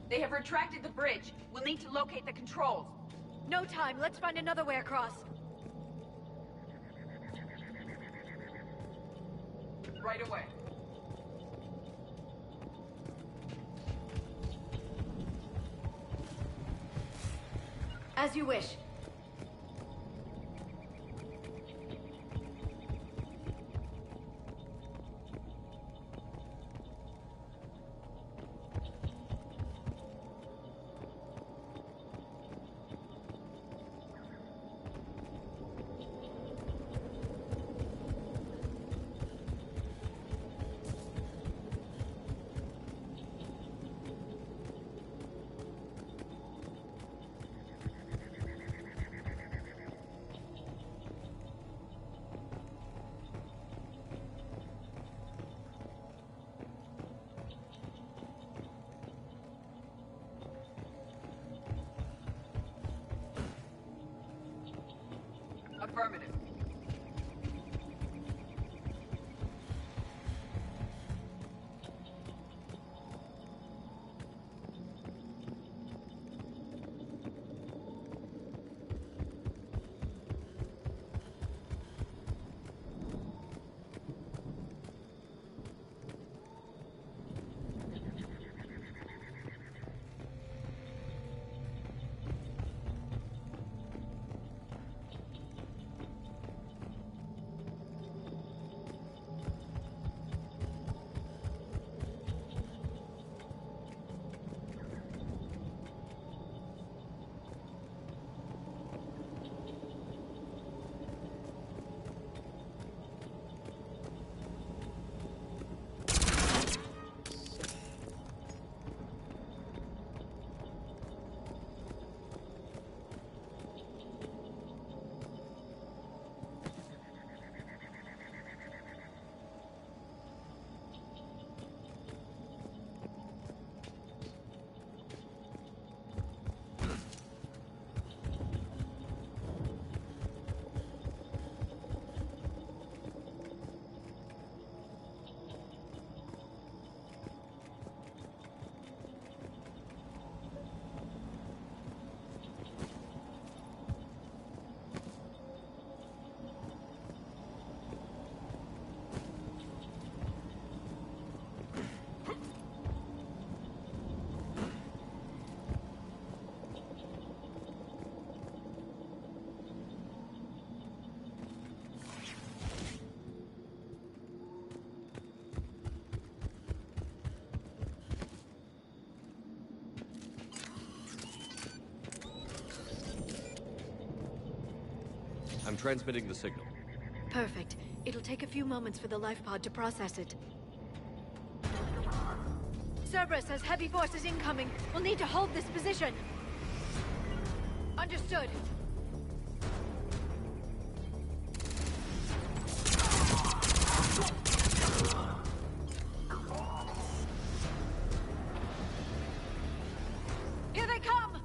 They have retracted the bridge. We'll need to locate the controls. No time. Let's find another way across. Right away. As you wish. Affirmative. I'm transmitting the signal. Perfect. It'll take a few moments for the life pod to process it. Cerberus has heavy forces incoming. We'll need to hold this position. Understood. Here they come!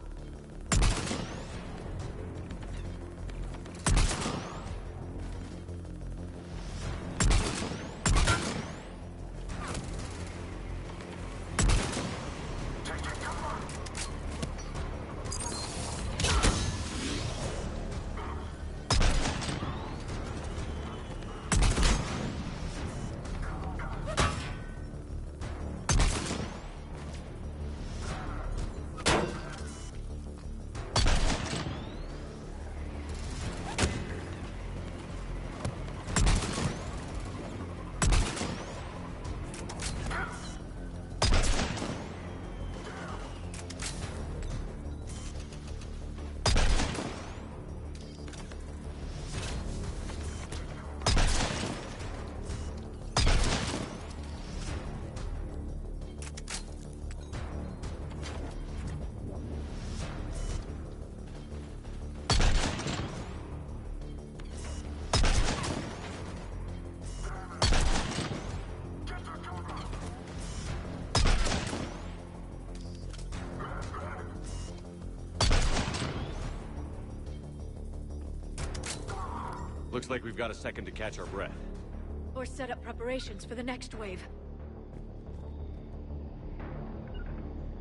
Looks like we've got a second to catch our breath. Or set up preparations for the next wave.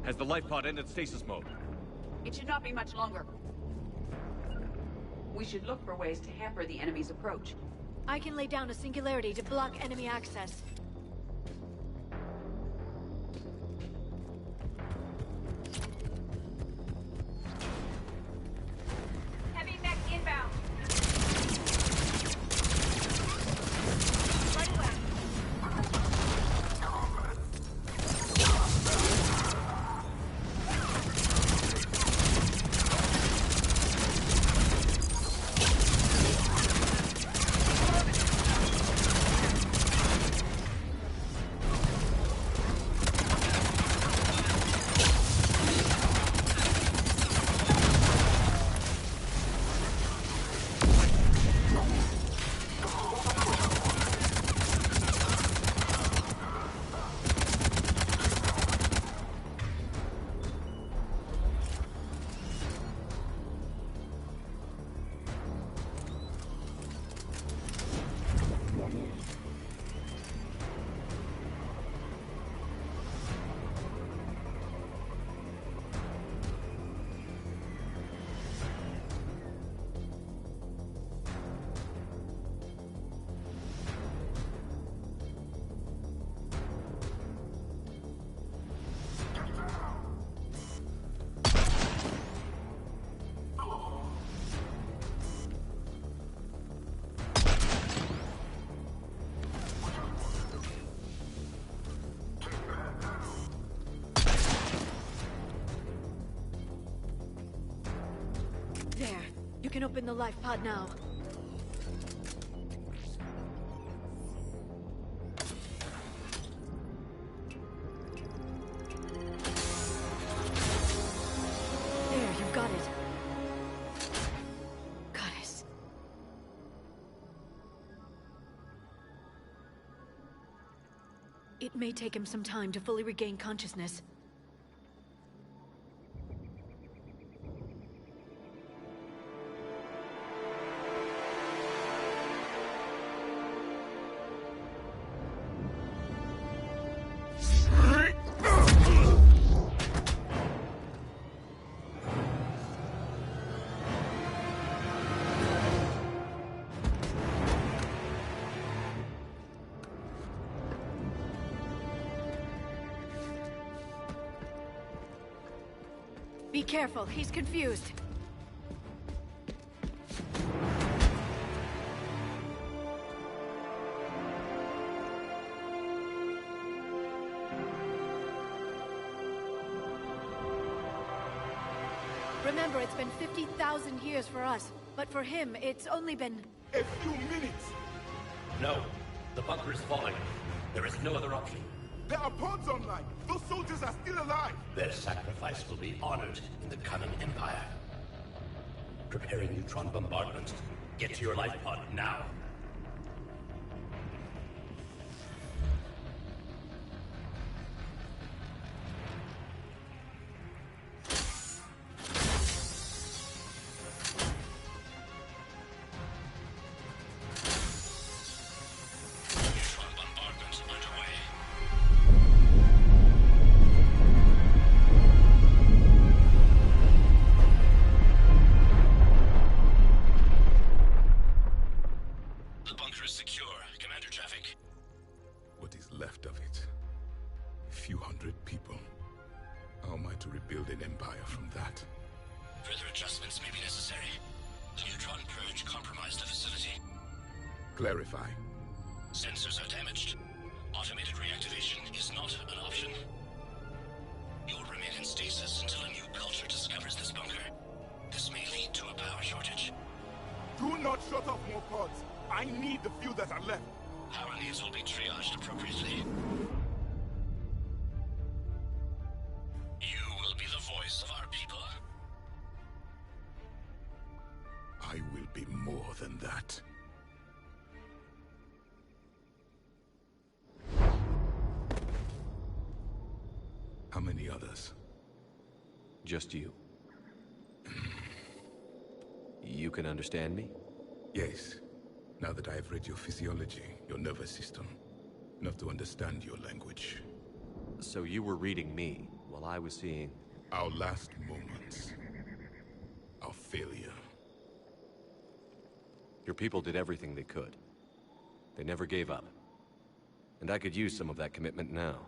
Has the life pod ended stasis mode? It should not be much longer. We should look for ways to hamper the enemy's approach. I can lay down a singularity to block enemy access. Heavy mech inbound. Right away. There. You can open the life pod now. There, you've got it. Goddess. It may take him some time to fully regain consciousness. Be careful, he's confused. Remember, it's been 50,000 years for us, but for him, it's only been... A few minutes! No. The bunker is falling. There is no other option. There are pods online! Those soldiers are still alive! Their sacrifice will be honored in the coming Empire. Preparing neutron bombardment. Get to your life pod now. Clarify. Sensors are damaged. Automated reactivation is not an option. You'll remain in stasis until a new culture discovers this bunker. This may lead to a power shortage. Do not shut off more pods. I need the few that are left. Power needs will be triaged appropriately. You will be the voice of our people. I will be more than that. How many others? Just you. You can understand me? Yes. Now that I have read your physiology, your nervous system, enough to understand your language. So you were reading me, while I was seeing... Our last moments. Our failure. Your people did everything they could. They never gave up. And I could use some of that commitment now.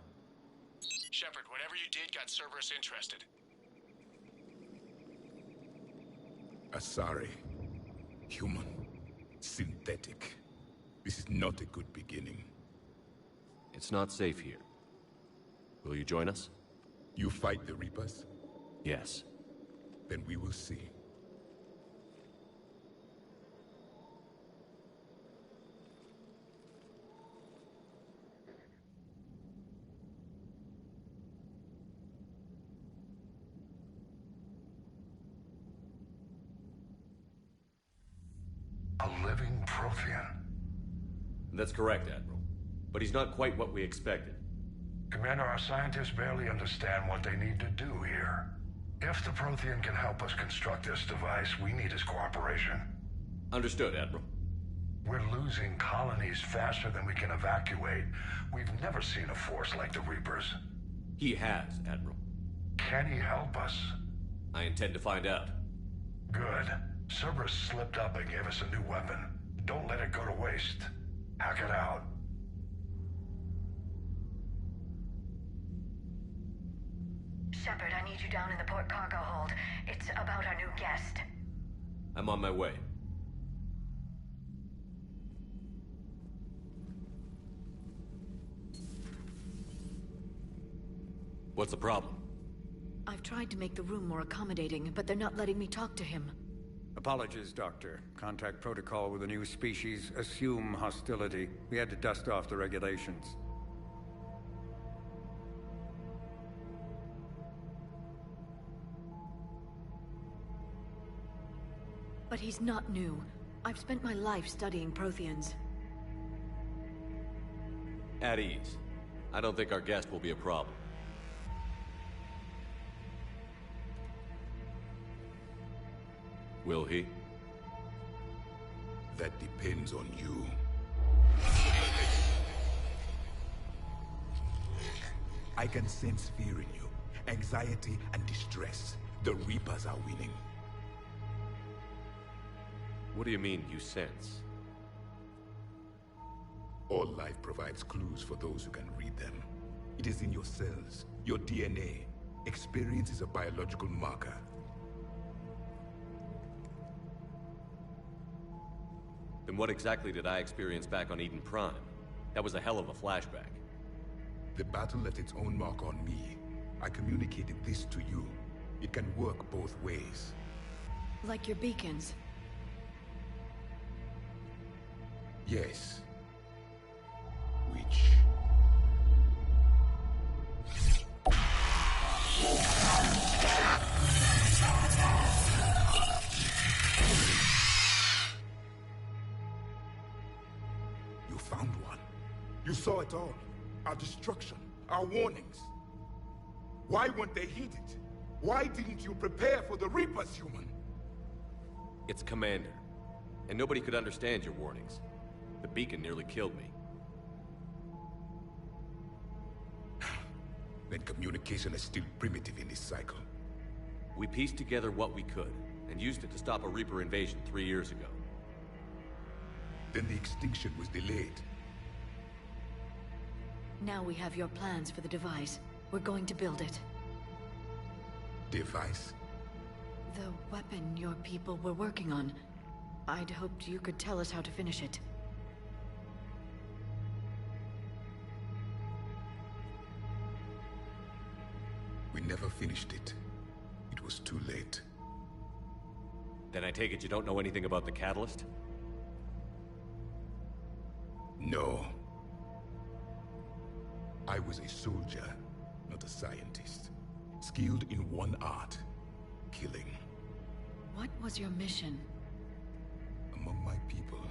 Shepard, whatever you did got Cerberus interested. Asari. Human. Synthetic. This is not a good beginning. It's not safe here. Will you join us? You fight the Reapers? Yes. Then we will see. A living Prothean. That's correct, Admiral. But he's not quite what we expected. Commander, our scientists barely understand what they need to do here. If the Prothean can help us construct this device, we need his cooperation. Understood, Admiral. We're losing colonies faster than we can evacuate. We've never seen a force like the Reapers. He has, Admiral. Can he help us? I intend to find out. Good. Cerberus slipped up and gave us a new weapon. Don't let it go to waste. Hack it out. Shepard, I need you down in the port cargo hold. It's about our new guest. I'm on my way. What's the problem? I've tried to make the room more accommodating, but they're not letting me talk to him. Apologies, Doctor. Contact protocol with a new species. Assume hostility. We had to dust off the regulations. But he's not new. I've spent my life studying Protheans. At ease. I don't think our guest will be a problem. Will he? That depends on you. I can sense fear in you. Anxiety and distress. The Reapers are winning. What do you mean, you sense? All life provides clues for those who can read them. It is in your cells, your DNA. Experience is a biological marker. Then what exactly did I experience back on Eden Prime? That was a hell of a flashback. The battle left its own mark on me. I communicated this to you. It can work both ways. Like your beacons. Yes. Which... You found one. You saw it all. Our destruction, our warnings. Why weren't they heeded? Why didn't you prepare for the Reapers, human? It's Commander. And nobody could understand your warnings. The beacon nearly killed me. Then communication is still primitive in this cycle. We pieced together what we could, and used it to stop a Reaper invasion 3 years ago. Then the extinction was delayed. Now we have your plans for the device. We're going to build it. Device? The weapon your people were working on. I'd hoped you could tell us how to finish it. We never finished it. It was too late. Then I take it you don't know anything about the catalyst? No. I was a soldier, not a scientist. Skilled in one art, killing. What was your mission? Among my people,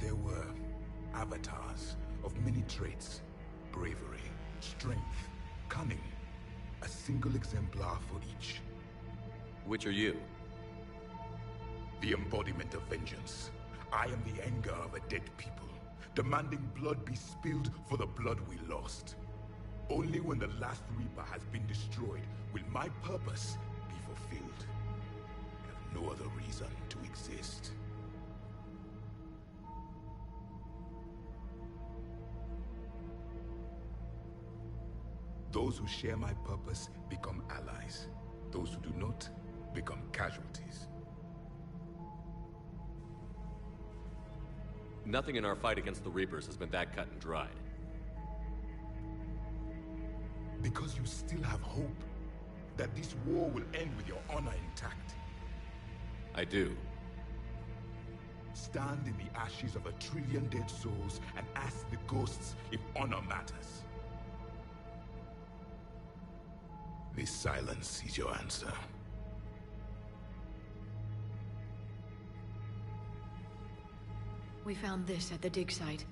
there were avatars of many traits. Bravery, strength, cunning. A single exemplar for each. Which are you? The embodiment of vengeance. I am the anger of a dead people, demanding blood be spilled for the blood we lost. Only when the last Reaper has been destroyed will my purpose be fulfilled. I have no other reason to exist. Those who share my purpose become allies. Those who do not become casualties. Nothing in our fight against the Reapers has been that cut and dried. Because you still have hope that this war will end with your honor intact. I do. Stand in the ashes of 1 trillion dead souls and ask the ghosts if honor matters. This silence is your answer. We found this at the dig site.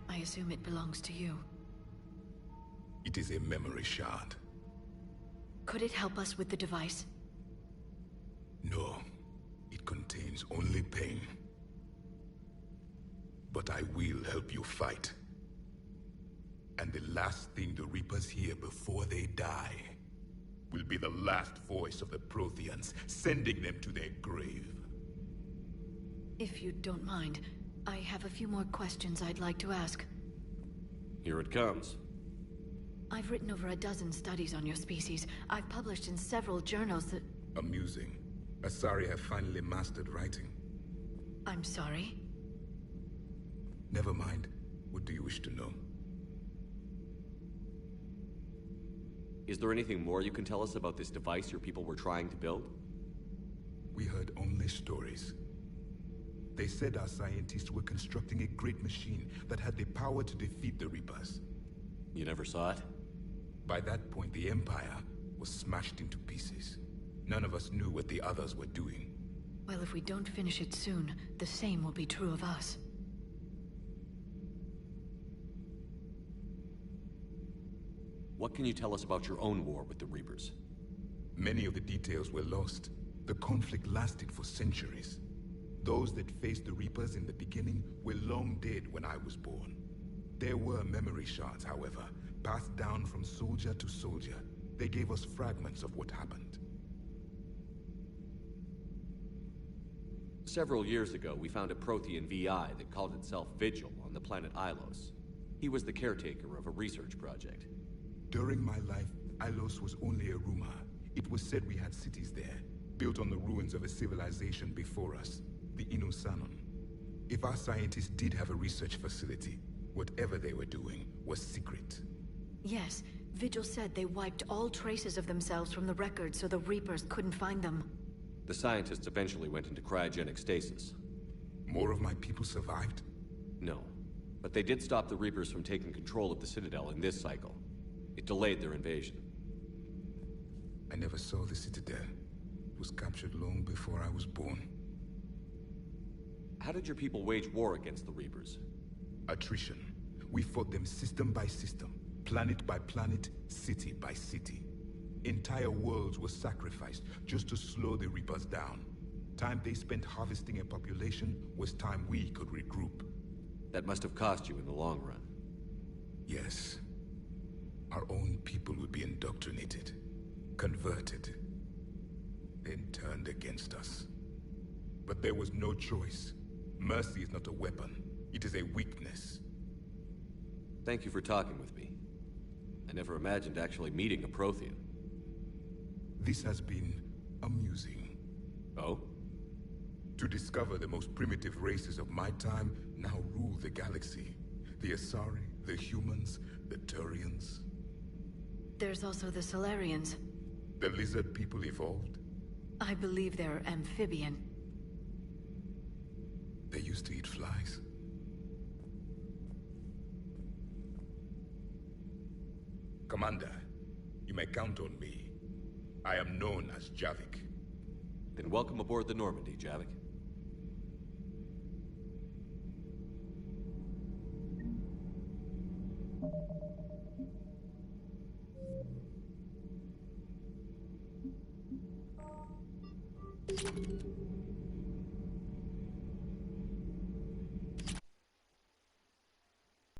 I assume it belongs to you. It is a memory shard. Could it help us with the device? No. It contains only pain. But I will help you fight. And the last thing the Reapers hear before they die will be the last voice of the Protheans, sending them to their grave. If you don't mind, I have a few more questions I'd like to ask. Here it comes. I've written over a dozen studies on your species. I've published in several journals that... Amusing. Asari have finally mastered writing. I'm sorry? Never mind. What do you wish to know? Is there anything more you can tell us about this device your people were trying to build? We heard only stories. They said our scientists were constructing a great machine that had the power to defeat the Reapers. You never saw it? By that point, the Empire was smashed into pieces. None of us knew what the others were doing. Well, if we don't finish it soon, the same will be true of us. What can you tell us about your own war with the Reapers? Many of the details were lost. The conflict lasted for centuries. Those that faced the Reapers in the beginning were long dead when I was born. There were memory shards, however, passed down from soldier to soldier. They gave us fragments of what happened. Several years ago, we found a Prothean VI that called itself Vigil on the planet Ilos. He was the caretaker of a research project. During my life, Ilos was only a rumor. It was said we had cities there, built on the ruins of a civilization before us, the Inusanon. If our scientists did have a research facility, whatever they were doing was secret. Yes, Vigil said they wiped all traces of themselves from the records so the Reapers couldn't find them. The scientists eventually went into cryogenic stasis. More of my people survived? No. But they did stop the Reapers from taking control of the Citadel in this cycle. It delayed their invasion. I never saw the Citadel. It was captured long before I was born. How did your people wage war against the Reapers? Attrition. We fought them system by system, planet by planet, city by city. Entire worlds were sacrificed just to slow the Reapers down. Time they spent harvesting a population was time we could regroup. That must have cost you in the long run. Yes. Our own people would be indoctrinated, converted, then turned against us. But there was no choice. Mercy is not a weapon. It is a weakness. Thank you for talking with me. I never imagined actually meeting a Prothean. This has been amusing. Oh? To discover the most primitive races of my time now rule the galaxy. The Asari, the humans, the Turians. There's also the Solarians. The lizard people evolved? I believe they're amphibian. They used to eat flies. Commander, you may count on me. I am known as Javik. Then welcome aboard the Normandy, Javik.